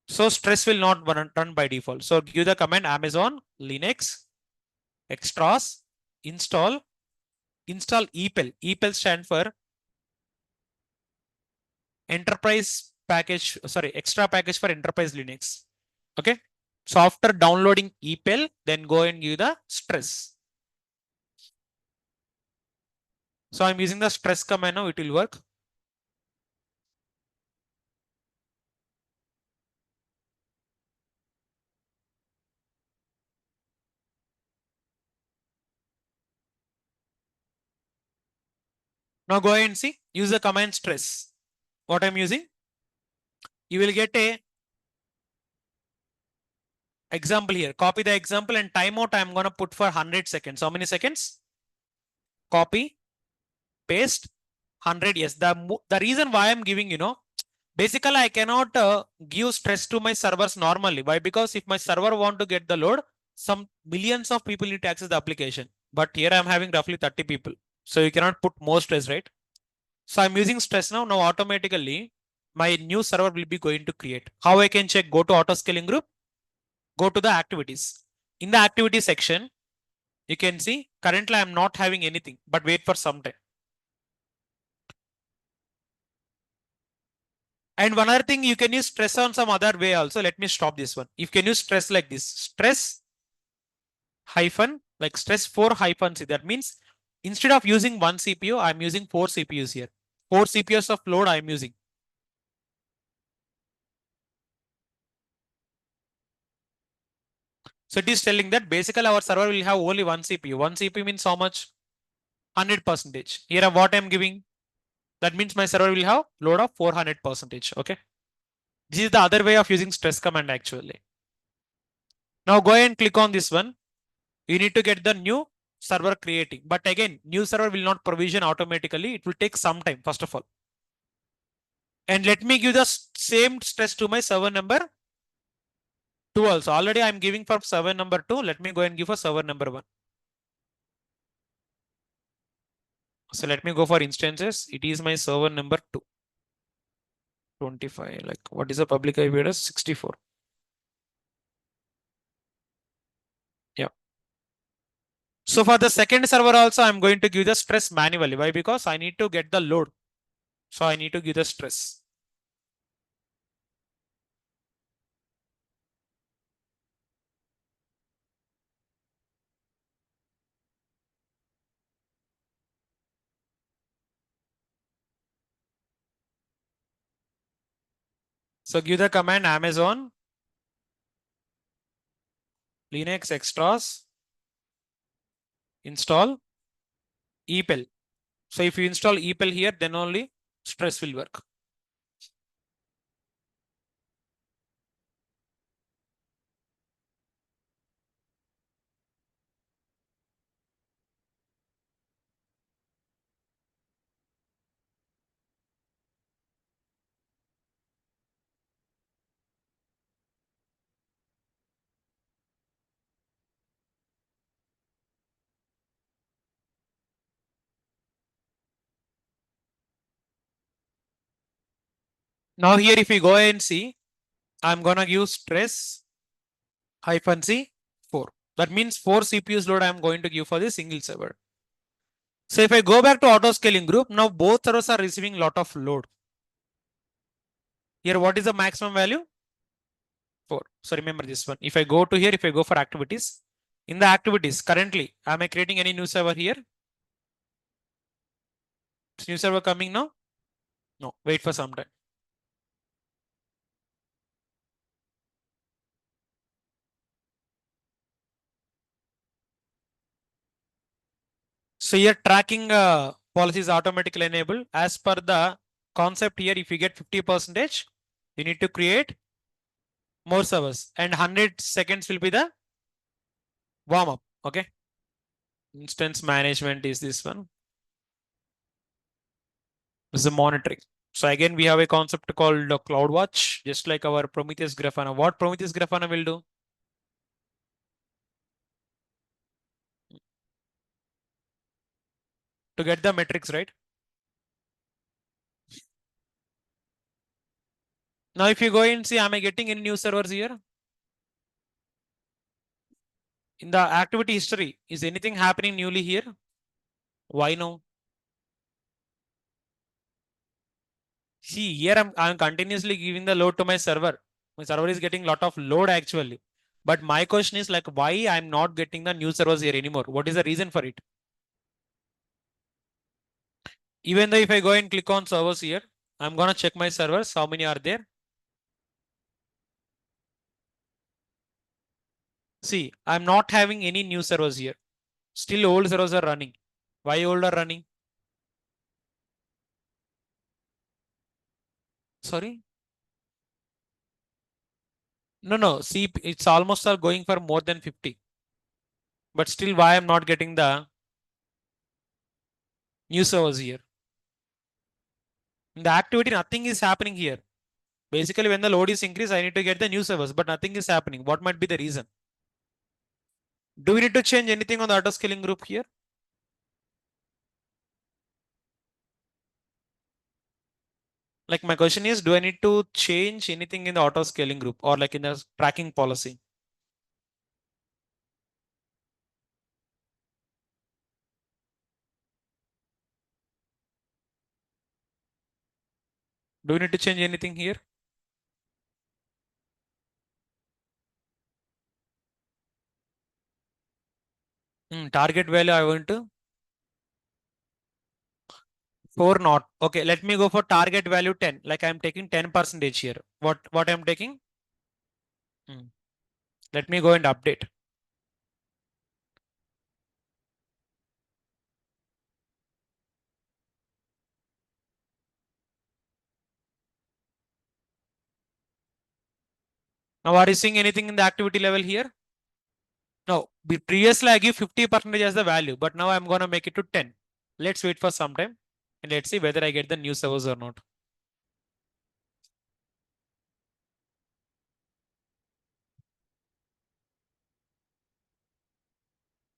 So stress will not run by default. So give the command Amazon Linux extras install EPEL. EPEL stand for enterprise package. Sorry, extra package for enterprise Linux. Okay. So after downloading EPEL, then go and give the stress. So I'm using the stress command now. It will work. Now go ahead and see. Use the command stress. What I'm using? You will get a example here. Copy the example and timeout I'm going to put for 100 seconds. How many seconds? Copy, paste, 100. Yes, the reason why I'm giving, basically I cannot give stress to my servers normally. Why? Because if my server want to get the load, some millions of people need to access the application. But here I'm having roughly 30 people. So you cannot put more stress, right? So I'm using stress now. Now automatically my new server will be going to create. How I can check? Go to auto scaling group. Go to the activities. In the activity section, you can see currently I'm not having anything, but wait for some time. And one other thing, you can use stress on some other way also. Let me stop this one. You can use stress like this. Stress hyphen, like stress 4 hyphen C. That means instead of using one CPU, I'm using 4 CPUs here. 4 CPUs of load I'm using. So it is telling that basically our server will have only one CPU. One CPU means how much? 100%. Here what I'm giving. That means my server will have load of 400%. Okay. This is the other way of using stress command actually. Now go ahead and click on this one. You need to get the new server creating. But again, new server will not provision automatically. It will take some time, first of all. And let me give the same stress to my server number 2 also. Already I'm giving for server number 2. Let me go and give for server number 1. So let me go for instances. It is my server number 2. 25. Like what is the public IP address? 64. Yeah. So for the second server also, I'm going to give the stress manually. Why? Because I need to get the load. So I need to give the stress. So give the command Amazon Linux extras install EPEL. So if you install EPEL here, then only stress will work. Now here, if we go and see, I'm gonna use stress hyphen C 4. That means 4 CPUs load I'm going to give for the single server. So if I go back to auto scaling group, now both servers are receiving lot of load. Here, what is the maximum value? 4. So remember this one. If I go to here, if I go for activities, in the activities, currently, am I creating any new server here? Is new server coming now? No, wait for some time. So here tracking policies automatically enabled. As per the concept here, if you get 50%, you need to create more servers and 100 seconds will be the warm up. Okay. Instance management is this one. This is the monitoring. So again, we have a concept called CloudWatch, just like our Prometheus Grafana. What Prometheus Grafana will do? To get the metrics, right? Now, if you go and see, am I getting any new servers here? In the activity history, is anything happening newly here? Why no? See, here I'm continuously giving the load to my server. My server is getting a lot of load actually. But my question is like, why I'm not getting the new servers here anymore? What is the reason for it? Even though if I go and click on servers here, I'm gonna check my servers, how many are there? See, I'm not having any new servers here. Still old servers are running. Why old are running? Sorry? No. See, it's almost all going for more than 50. But still, why I'm not getting the new servers here? In the activity, nothing is happening here. Basically, when the load is increased, I need to get the new servers, but nothing is happening. What might be the reason? Do we need to change anything on the auto scaling group here? Like my question is, do I need to change anything in the auto scaling group or like in the tracking policy? Do we need to change anything here? Target value I want to 4 not. Okay, let me go for target value 10. Like I'm taking 10% here. What I'm taking? Let me go and update. Now are you seeing anything in the activity level here? No, previously I give 50% as the value, but now I'm gonna make it to 10. Let's wait for some time and let's see whether I get the new servers or not.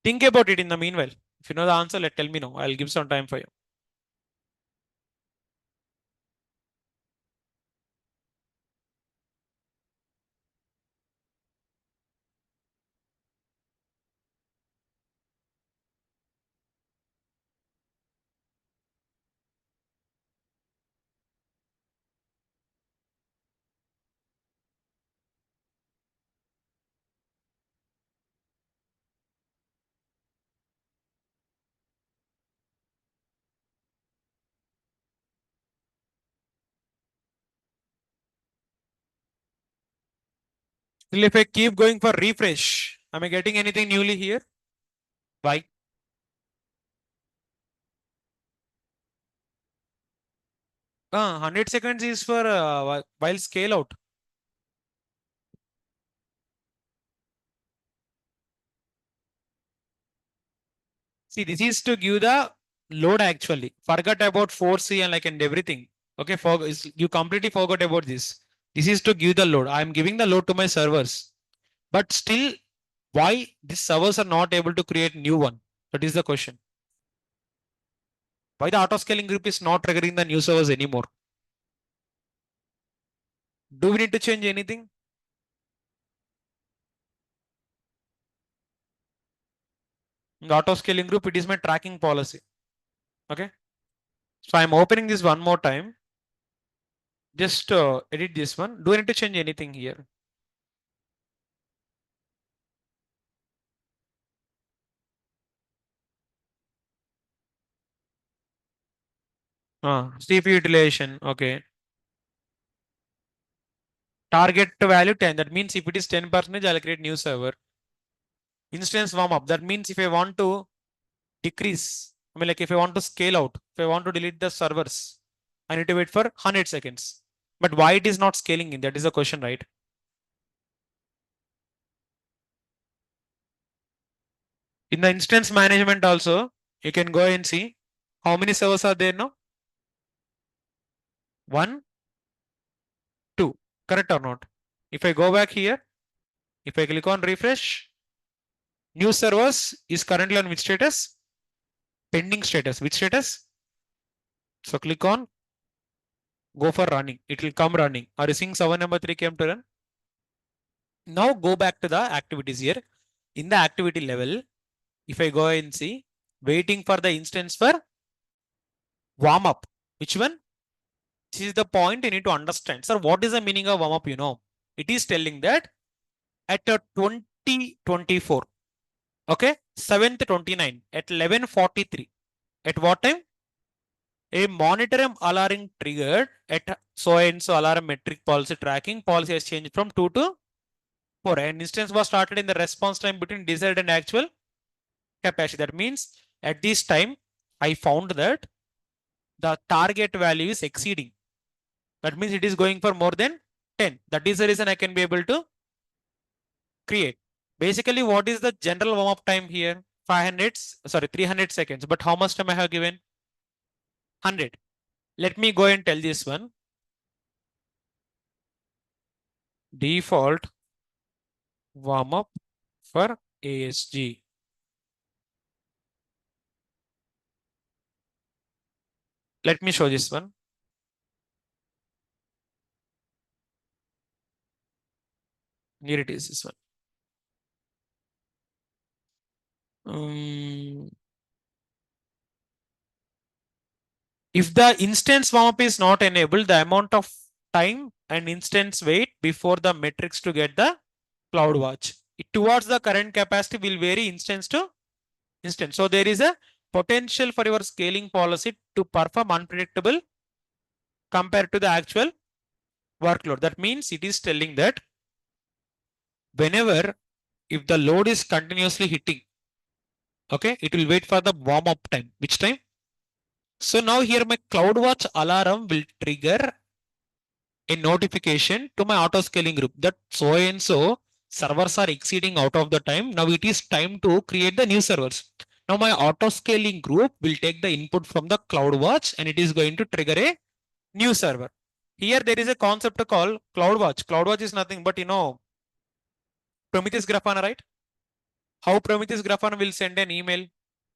Think about it in the meanwhile. If you know the answer, tell me now. I'll give some time for you. Still, if I keep going for refresh, am I getting anything newly here? Why? 100 seconds is for while scale out. See, this is to give the load actually. Forget about 4C and like and everything. Okay, you completely forgot about this. This is to give the load. I'm giving the load to my servers. But still, why these servers are not able to create new one? That is the question. Why the auto scaling group is not triggering the new servers anymore? Do we need to change anything? In the auto scaling group, it is my tracking policy. Okay. So I'm opening this one more time. Just edit this one. Do I need to change anything here? CPU utilization. Okay. Target value 10. That means if it is 10%, I'll create new server. Instance warm up. That means if I want to decrease, I mean, like if I want to scale out, if I want to delete the servers, I need to wait for 100 seconds. But why it is not scaling in? That is the question, right? In the instance management also, you can go and see how many servers are there now? 1, 2. Correct or not? If I go back here, if I click on refresh, new servers is currently on which status? Pending status. Which status? So click on go for running. It will come running. Are you seeing server number 3 came to run? Now go back to the activities here. In the activity level, if I go and see, waiting for the instance for warm up. Which one? This is the point you need to understand. Sir, what is the meaning of warm up? You know, it is telling that at 2024, okay, 7th 29 at 11:43. At what time? A monitoring alarm triggered at so and so alarm metric policy tracking policy has changed from 2 to 4. An instance was started in the response time between desired and actual capacity. That means at this time, I found that the target value is exceeding. That means it is going for more than 10. That is the reason I can be able to create. Basically, what is the general warm up time here? 500, sorry, 300 seconds. But how much time I have given? 100. Let me go and tell this one. Default warm up for ASG. Let me show this one. Here it is, this one. If the instance warm up is not enabled, the amount of time and instance wait before the metrics to get the CloudWatch towards the current capacity will vary instance to instance. So there is a potential for your scaling policy to perform unpredictable compared to the actual workload. That means it is telling that whenever if the load is continuously hitting, okay, it will wait for the warm up time. Which time? So now here my CloudWatch alarm will trigger a notification to my auto scaling group that so and so servers are exceeding out of the time. Now it is time to create the new servers. Now my auto scaling group will take the input from the CloudWatch and it is going to trigger a new server. Here there is a concept called CloudWatch. CloudWatch is nothing but, Prometheus Grafana, right? How Prometheus Grafana will send an email.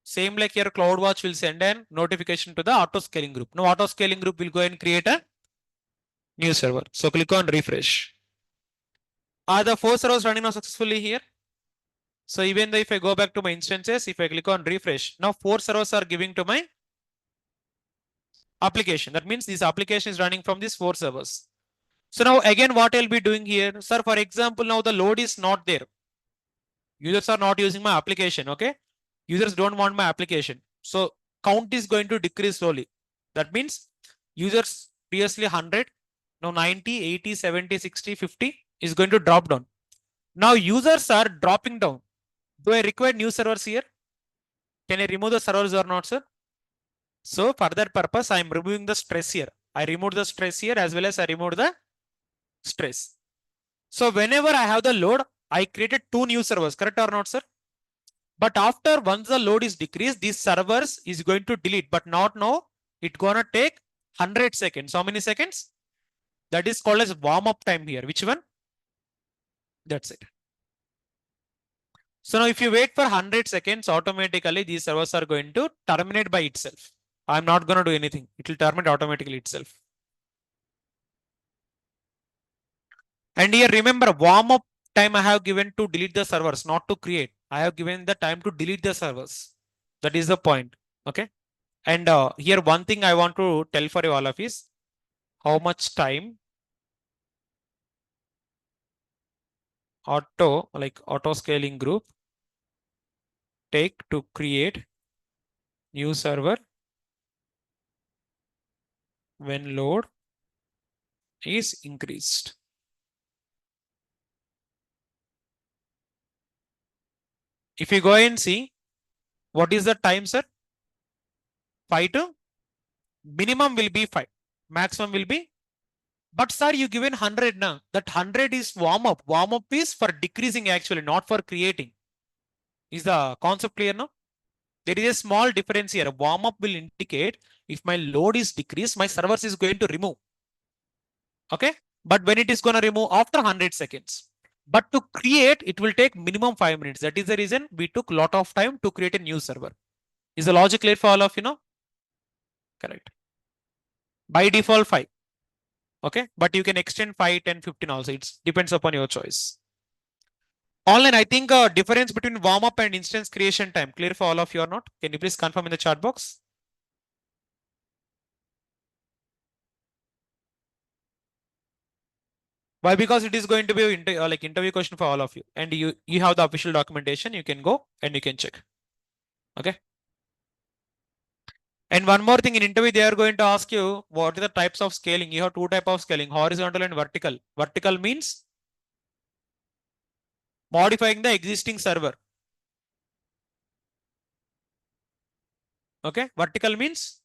Same like here CloudWatch will send an notification to the auto scaling group. Now auto scaling group will go and create a new server. So click on refresh. Are the 4 servers running now successfully here? So even though if I go back to my instances, if I click on refresh, now 4 servers are giving to my application. That means this application is running from these 4 servers. So now again, what I'll be doing here, sir, for example, now the load is not there. Users are not using my application, okay? Users don't want my application. So count is going to decrease slowly. That means users previously 100, now 90, 80, 70, 60, 50 is going to drop down. Now users are dropping down. Do I require new servers here? Can I remove the servers or not, sir? So for that purpose, I am removing the stress here. I remove the stress here as well as I remove the stress. So whenever I have the load, I created 2 new servers, correct or not, sir? But after once the load is decreased, these servers is going to delete, but not now. It's gonna take 100 seconds. How many seconds? That is called as warm up time here. Which one? That's it. So now if you wait for 100 seconds, automatically these servers are going to terminate by itself. I'm not going to do anything. It will terminate automatically itself. And here remember, warm up time I have given to delete the servers, not to create. I have given the time to delete the servers. That is the point. Okay. And here one thing I want to tell for you all of is how much time auto scaling group take to create new server when load is increased. If you go and see what is the time, sir? 5 to minimum will be 5, maximum will be. But sir, you given 100 now. That 100 is warm up. Warm up is for decreasing actually, not for creating. Is the concept clear now? There is a small difference here. Warm up will indicate if my load is decreased, my servers is going to remove. Okay. But when it is going to remove after 100 seconds. But to create, it will take minimum 5 minutes. That is the reason we took lot of time to create a new server. Is the logic clear for all of you now? Correct. By default 5. Okay. But you can extend 5, 10, 15 also. It depends upon your choice. Online, I think difference between warm up and instance creation time. Clear for all of you or not? Can you please confirm in the chat box? Why? Because it is going to be like interview question for all of you, and you have the official documentation. You can go and you can check. Okay. And one more thing, in interview they are going to ask you what are the types of scaling. You have two types of scaling: horizontal and vertical. Vertical means modifying the existing server. Okay. Vertical means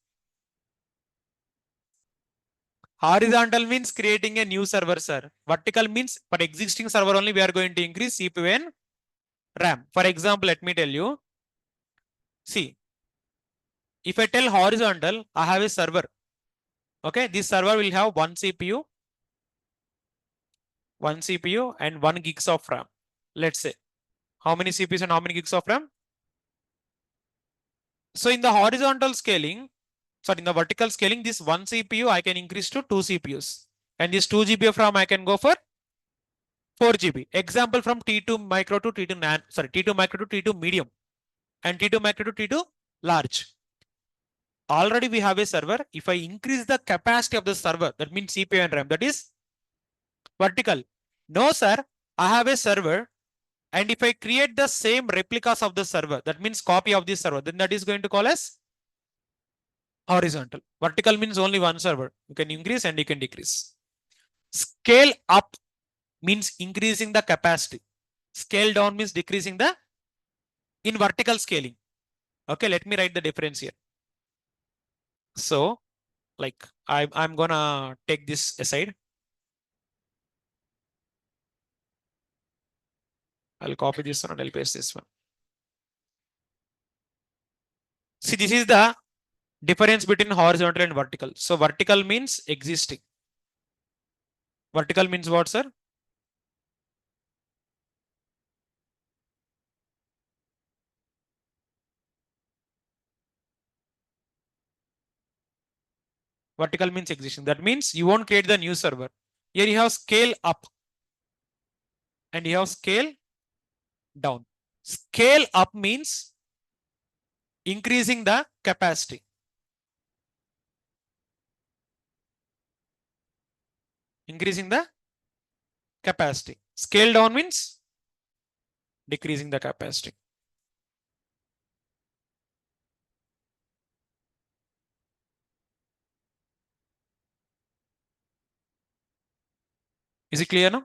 horizontal means creating a new server, sir. Vertical means for existing server only we are going to increase CPU and RAM. For example, let me tell you. See, if I tell horizontal, I have a server. Okay, this server will have one CPU and 1 gigs of RAM. Let's say. How many CPUs and how many gigs of RAM? So in the horizontal scaling, sorry, in the vertical scaling, this one CPU I can increase to 2 CPUs. And this 2 GB of RAM I can go for 4 GB. Example from T2 micro to T2 T2 micro to T2 medium and T2 micro to T2 large. Already we have a server. If I increase the capacity of the server, that means CPU and RAM, that is vertical. No, sir, I have a server. And if I create the same replicas of the server, that means copy of this server, then that is going to call as horizontal. Vertical means only one server. You can increase and you can decrease. Scale up means increasing the capacity. Scale down means decreasing the in vertical scaling. Okay, let me write the difference here. So, like I'm gonna take this aside. I'll copy this one and I'll paste this one. See, this is the difference between horizontal and vertical. So vertical means existing. Vertical means what, sir? Vertical means existing. That means you won't create the new server. Here you have scale up and you have scale down. Scale up means increasing the capacity. Increasing the capacity. Scale down means decreasing the capacity. Is it clear now?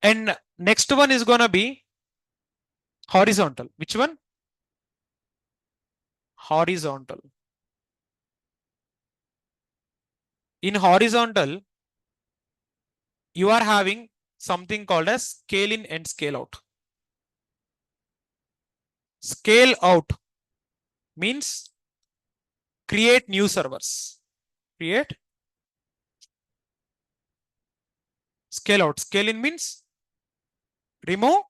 And next one is gonna be horizontal. Which one? Horizontal. In horizontal, you are having something called as scale in and scale out. Scale out means create new servers. Create. Scale out. Scale in means remove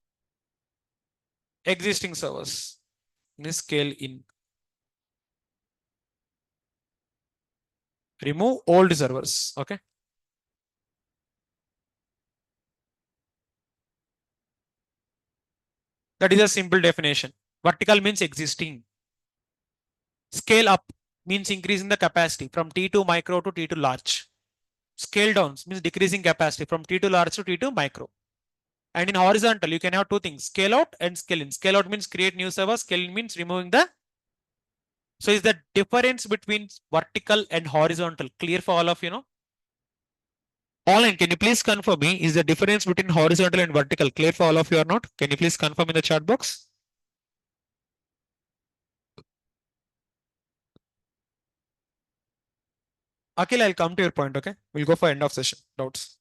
existing servers. This scale in. Remove old servers. Okay. That is a simple definition. Vertical means existing. Scale up means increasing the capacity from T2 micro to T2 large. Scale down means decreasing capacity from T2 large to T2 micro. And in horizontal, you can have two things, scale out and scale in. Scale out means create new server, scale in means removing the. So is the difference between vertical and horizontal clear for all of you know? Online, can you please confirm me? Is the difference between horizontal and vertical clear for all of you or not? Can you please confirm in the chat box? Akhil, I'll come to your point, okay? We'll go for end of session. Doubts.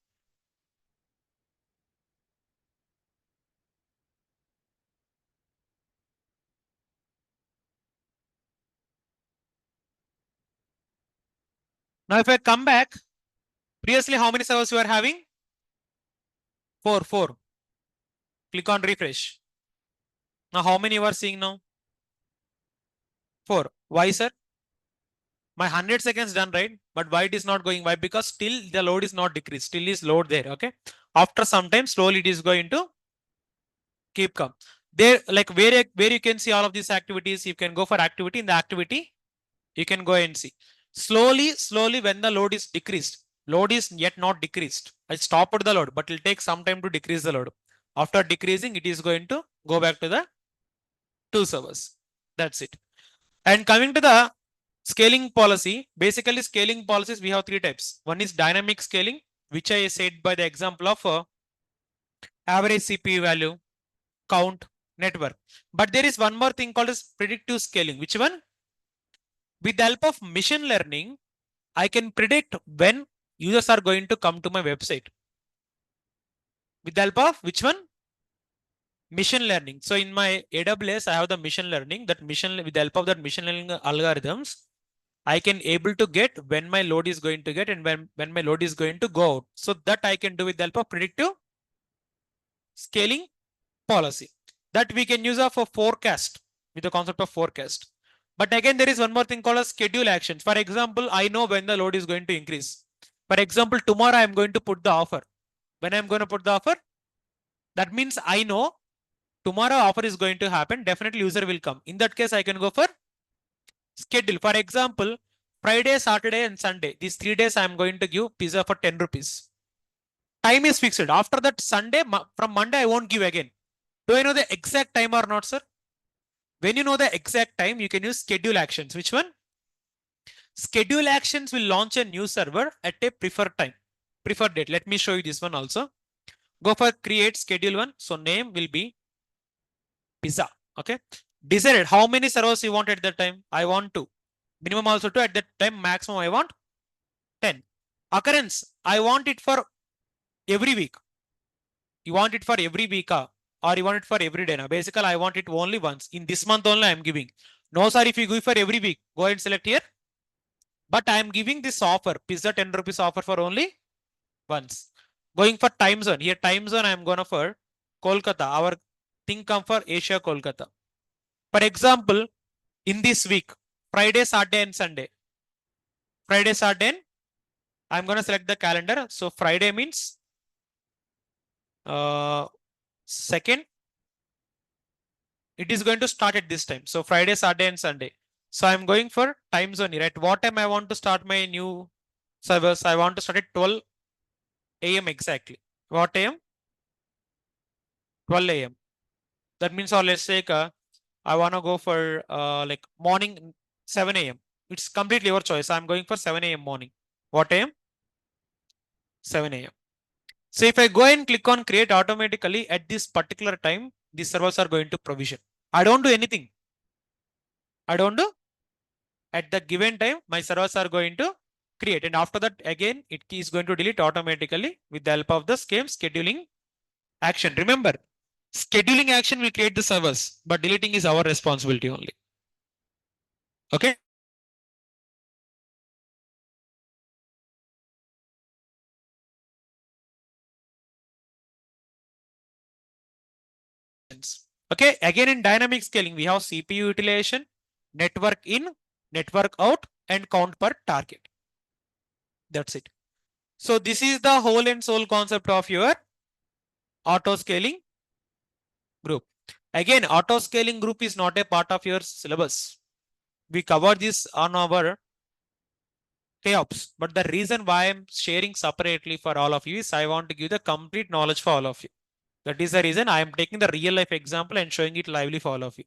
Now, if I come back, previously, how many servers you are having? Four. Click on refresh. Now, how many you are seeing now? 4. Why, sir? My 100 seconds done, right? But why it is not going? Why? Because still the load is not decreased. Still is load there, okay? After some time, slowly it is going to keep come. There, like where you can see all of these activities, you can go for activity. In the activity, you can go and see. Slowly, when the load is decreased, load is yet not decreased. I stopped the load, but it will take some time to decrease the load. After decreasing, it is going to go back to the 2 servers. That's it. And coming to the scaling policy, basically scaling policies, we have 3 types. One is dynamic scaling, which I said by the example of average CPU value, count, network. But there is one more thing called as predictive scaling. Which one? With the help of machine learning, I can predict when users are going to come to my website. With the help of which one? Machine learning. So in my AWS, I have the machine learning. That with the help of that machine learning algorithms, I can able to get when my load is going to get and when my load is going to go out. So that I can do with the help of predictive scaling policy. That we can use for forecast with the concept of forecast. But again, there is one more thing called a schedule actions. For example, I know when the load is going to increase. For example, tomorrow I am going to put the offer. When I am going to put the offer, that means I know tomorrow offer is going to happen. Definitely user will come. In that case, I can go for schedule. For example, Friday, Saturday, and Sunday. These 3 days I am going to give pizza for 10 rupees. Time is fixed. After that Sunday, from Monday, I won't give again. Do I know the exact time or not, sir? When you know the exact time, you can use schedule actions. Which one? Schedule actions will launch a new server at a preferred time, preferred date. Let me show you this one also. Go for create schedule one. So name will be pizza. Okay. Decided how many servers you want at that time. I want 2. Minimum also 2. At that time, maximum I want 10. Occurrence, I want it for every week. You want it for every week or you want it for every day. Now, basically, I want it only once. In this month only, I am giving. No, sir, if you give for every week, go and select here. But I am giving this offer, pizza 10 rupees offer for only once. Going for time zone. Here, time zone, I am going for Kolkata. Our thing come for Asia, Kolkata. For example, in this week, Friday, Saturday, and Sunday. Friday, Saturday, and I'm going to select the calendar. So Friday means 2nd. It is going to start at this time. So Friday, Saturday, and Sunday. So I'm going for time zone here. At what time I want to start my new servers? I want to start at 12 a.m. exactly. What a.m.? 12 a.m. That means, or let's take I want to go for like morning 7 a.m. It's completely your choice. I'm going for 7 a.m. morning. What a.m.? 7 a.m. So if I go and click on create automatically at this particular time, these servers are going to provision. I don't do anything. I don't do. At the given time, my servers are going to create. And after that, again, it is going to delete automatically with the help of the same scheduling action. Remember, scheduling action will create the servers, but deleting is our responsibility only. Okay. Okay, again in dynamic scaling, we have CPU utilization, network in, network out, and count per target. That's it. So this is the whole and sole concept of your auto scaling group. Again, auto scaling group is not a part of your syllabus. We cover this on our DevOps, but the reason why I'm sharing separately for all of you is I want to give the complete knowledge for all of you. That is the reason I am taking the real life example and showing it lively for all of you.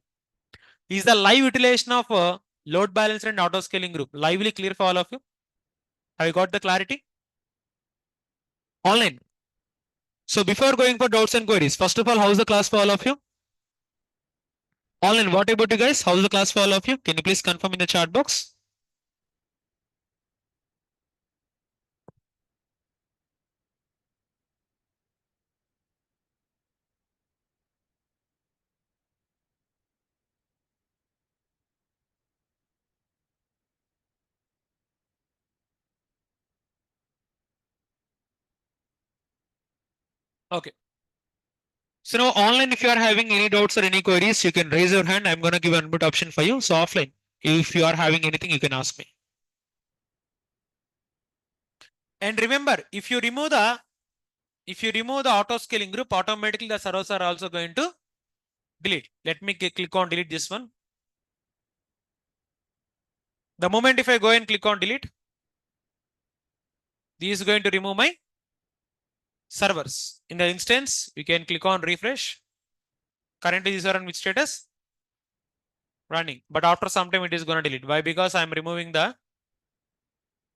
Is the live utilization of load balancer and auto scaling group lively clear for all of you? Have you got the clarity? Online. So before going for doubts and queries, first of all, how's the class for all of you? Online, what about you guys? How's the class for all of you? Can you please confirm in the chat box? Okay. So now online, if you are having any doubts or any queries, you can raise your hand. I'm going to give an unmute option for you. So offline, if you are having anything, you can ask me. And remember, if you remove the auto scaling group, automatically the servers are also going to delete. Let me click on delete this one. The moment if I go and click on delete, this is going to remove my servers. In the instance, you can click on refresh. Currently, these are on which status? Running. But after some time, it is going to delete. Why? Because I'm removing the.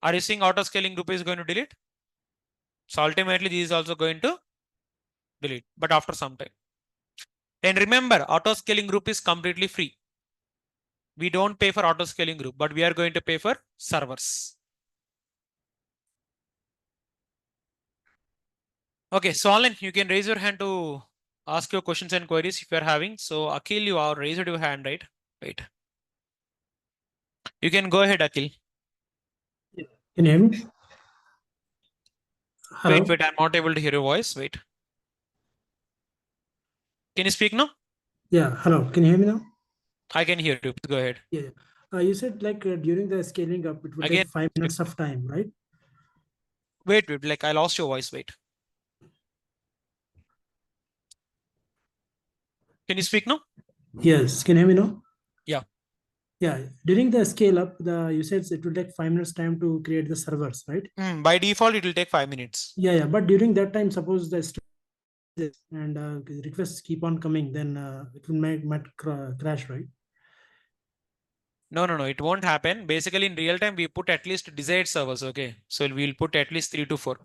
Are you seeing auto scaling group is going to delete? So ultimately, this is also going to delete, but after some time. And remember, auto scaling group is completely free. We don't pay for auto scaling group, but we are going to pay for servers. Okay, so Alan, you can raise your hand to ask your questions and queries if you are having. So Akhil, you are raised your hand, right? Wait. You can go ahead, Akhil. Can you hear me? Hello? Wait, I'm not able to hear your voice. Wait. Can you speak now? Yeah, hello. Can you hear me now? I can hear you. Go ahead. Yeah. You said like during the scaling up, it will Again, take 5 minutes of time, right? wait, like I lost your voice. Wait. Can you speak now? Yes. Can you hear me now? Yeah. Yeah. During the scale up, you said it will take 5 minutes time to create the servers, right? By default, it will take 5 minutes. Yeah, yeah. But during that time, suppose the and requests keep on coming, then it will might crash, right? No, it won't happen. Basically, in real time, we put at least desired servers. Okay. So we'll put at least 3 to 4.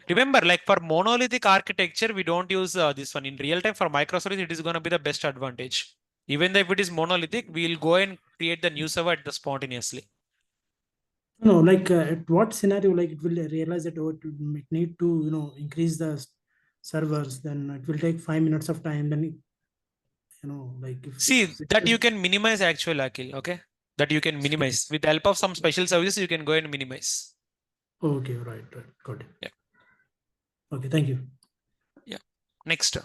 Remember, like for monolithic architecture, we don't use this one. In real time, for microservice, it is going to be the best advantage. Even though if it is monolithic, we'll go and create the new server at the spontaneously. No, like at what scenario, like it will realize that it might need to, increase the servers, then it will take 5 minutes of time. Then, like if See, that you can minimize actual Akhil, okay? That you can minimize. With the help of some special services, you can go and minimize. Okay, right, got it. Yeah. Okay, thank you. Yeah. Next.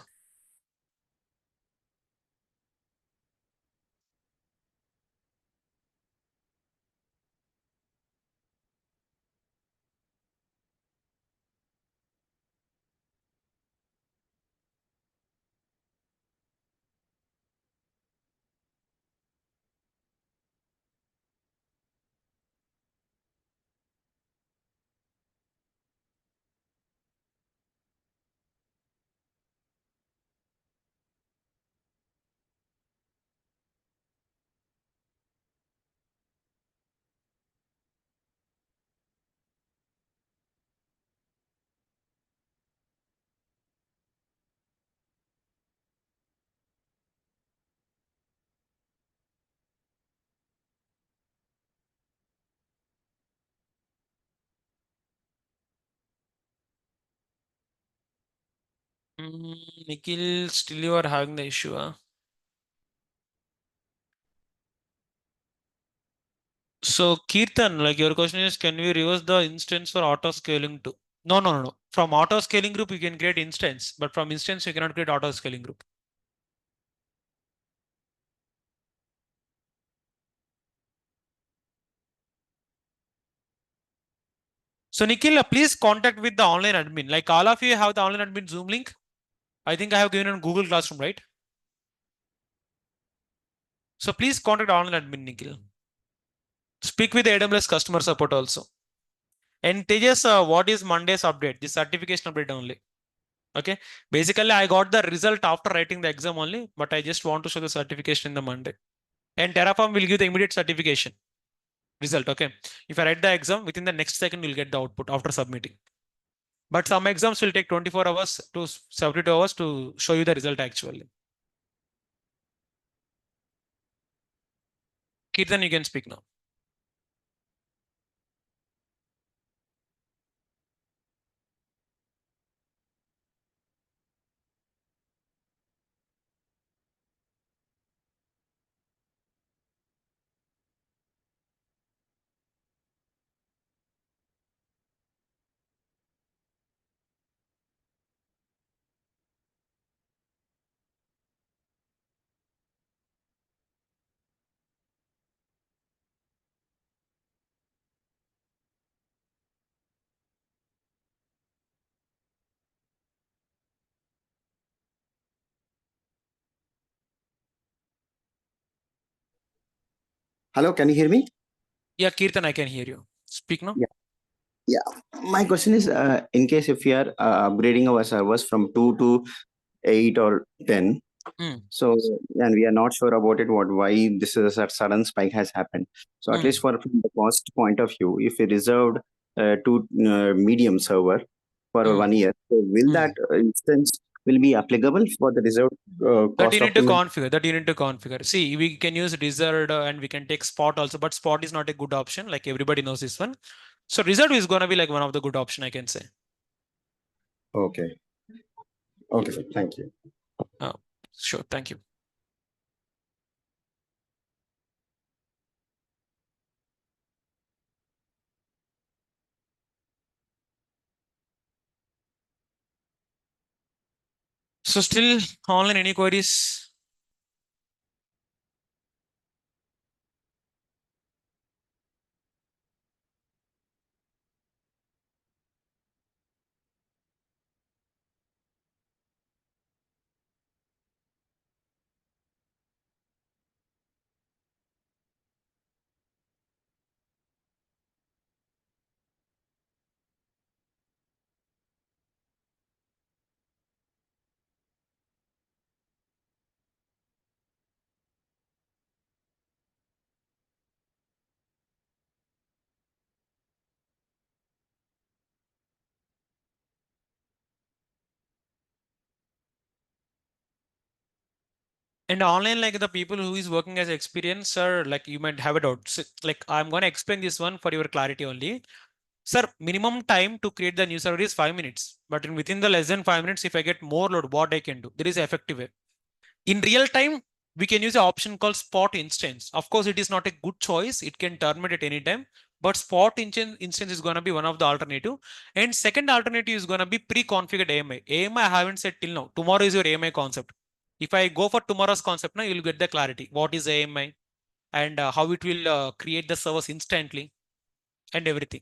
Nikhil, still you are having the issue, huh? So Kirtan, like your question is, can we reverse the instance for auto scaling too? No. From auto scaling group, you can create instance, but from instance, you cannot create auto scaling group. So Nikhil, please contact with the online admin. Like all of you have the online admin Zoom link. I think I have given on Google Classroom, right? So please contact online admin Nikhil. Speak with AWS customer support also. And Tejas, what is Monday's update? The certification update only. Okay. Basically, I got the result after writing the exam only, but I just want to show the certification in the Monday. And Terraform will give the immediate certification result. Okay. If I write the exam, within the next second, you'll get the output after submitting. But some exams will take 24 hours to 72 hours to show you the result actually. Kirtan, you can speak now. Hello, can you hear me? Yeah, Kirtan, I can hear you. Speak now. Yeah. Yeah. My question is, in case if we are upgrading our servers from 2 to 8 or 10, Mm. so and we are not sure about it, why this is a sudden spike has happened. So at least from the cost point of view, if we reserved to medium server for 1 year, so will that instance will be applicable for the reserved That you cost need to optimization? configure. That you need to configure. See, we can use reserved and we can take spot also, but spot is not a good option. Like everybody knows this one. So reserved is gonna be like one of the good option I can say. Okay. Okay, sir. Thank you. Sure. Thank you. So still online any queries? And online, like the people who is working as experience, sir, like you might have a doubt. So, like I'm gonna explain this one for your clarity only. Sir, minimum time to create the new server is 5 minutes. But within the less than 5 minutes, if I get more load, what I can do? There is an effective way. In real time, we can use an option called spot instance. Of course, it is not a good choice. It can terminate at any time. But spot instance is going to be one of the alternative. And second alternative is going to be pre-configured AMI. AMI I haven't said till now. Tomorrow is your AMI concept. If I go for tomorrow's concept now, you'll get the clarity. What is AMI and how it will create the servers instantly and everything.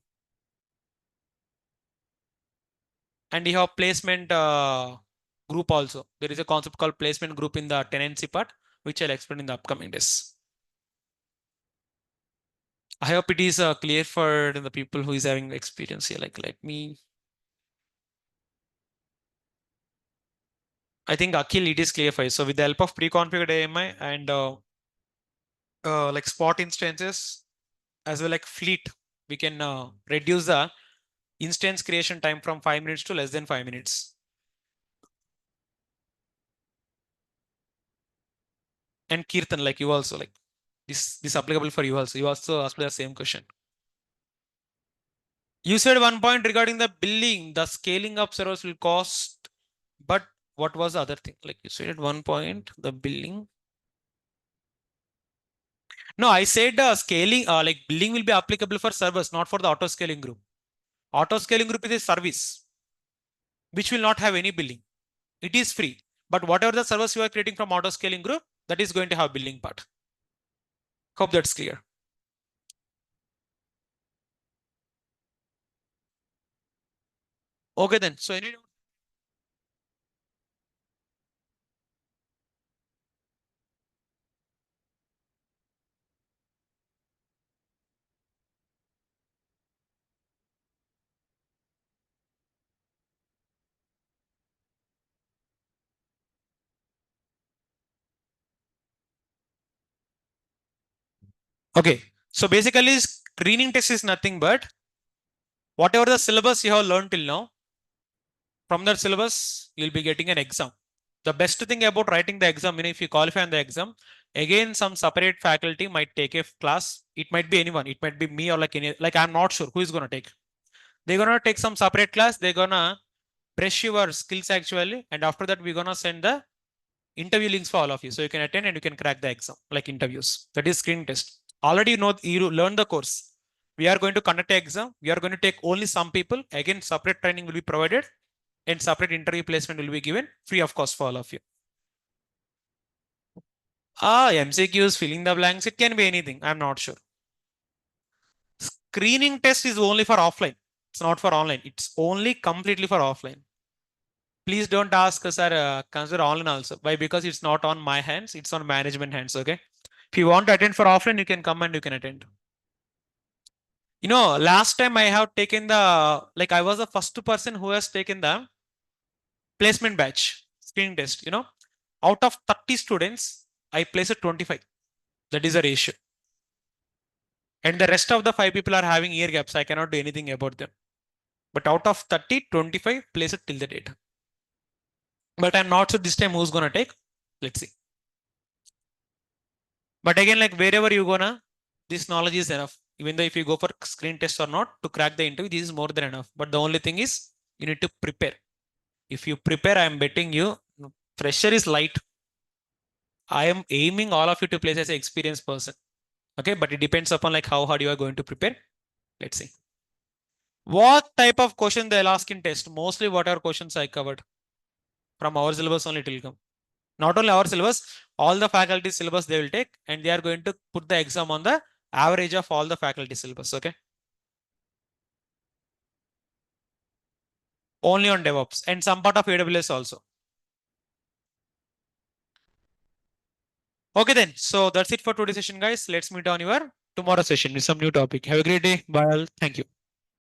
And you have placement group also. There is a concept called placement group in the tenancy part, which I'll explain in the upcoming days. I hope it is clear for the people who is having experience here. Like, let me. I think Akhil, it is clear for you. So with the help of pre-configured AMI and like spot instances, as well like fleet, we can reduce the instance creation time from 5 minutes to less than 5 minutes. And Kirtan, like you also like this applicable for you also. You also asked the same question. You said one point regarding the billing, the scaling up servers will cost, but what was the other thing? Like you said at one point, the billing. No, I said scaling, like billing will be applicable for servers, not for the auto scaling group. Auto scaling group is a service which will not have any billing. It is free, but whatever the servers you are creating from auto scaling group, that is going to have billing part. Hope that's clear. Okay then. So any Okay. So basically, screening test is nothing but whatever the syllabus you have learned till now, from that syllabus, you'll be getting an exam. The best thing about writing the exam, if you qualify on the exam, again, some separate faculty might take a class. It might be anyone. It might be me or like I'm not sure who is going to take. They're going to take some separate class. They're going to brush your skills actually. And after that, we're going to send the interview links for all of you. So you can attend and you can crack the exam, like interviews. That is screening test. Already you learned the course. We are going to conduct an exam. We are going to take only some people. Again, separate training will be provided and separate interview placement will be given free of cost for all of you. MCQs, filling the blanks, it can be anything. I'm not sure. Screening test is only for offline. It's not for online. It's only completely for offline. Please don't ask, sir, consider online also. Why? Because it's not on my hands. It's on management hands. Okay. If you want to attend for offline, you can come and you can attend. Last time I have taken I was the first person who has taken the placement batch screening test. Out of 30 students, I placed 25. That is a ratio. And the rest of the 5 people are having year gaps. I cannot do anything about them. But out of 30, 25 placed till the date. But I'm not sure this time who's going to take. Let's see. But again, like wherever you're gonna, this knowledge is enough. Even though if you go for screen test or not to crack the interview, this is more than enough. But the only thing is you need to prepare. If you prepare, I'm betting you pressure is light. I am aiming all of you to place as an experienced person. Okay, but it depends upon like how hard you are going to prepare. Let's see. What type of question they'll ask in test? Mostly whatever questions I covered. From our syllabus only it will come. Not only our syllabus, all the faculty syllabus they will take and they are going to put the exam on the average of all the faculty syllabus. Okay. Only on DevOps and some part of AWS also. Okay then. So that's it for today's session, guys. Let's meet on your tomorrow session with some new topic. Have a great day. Bye all. Thank you.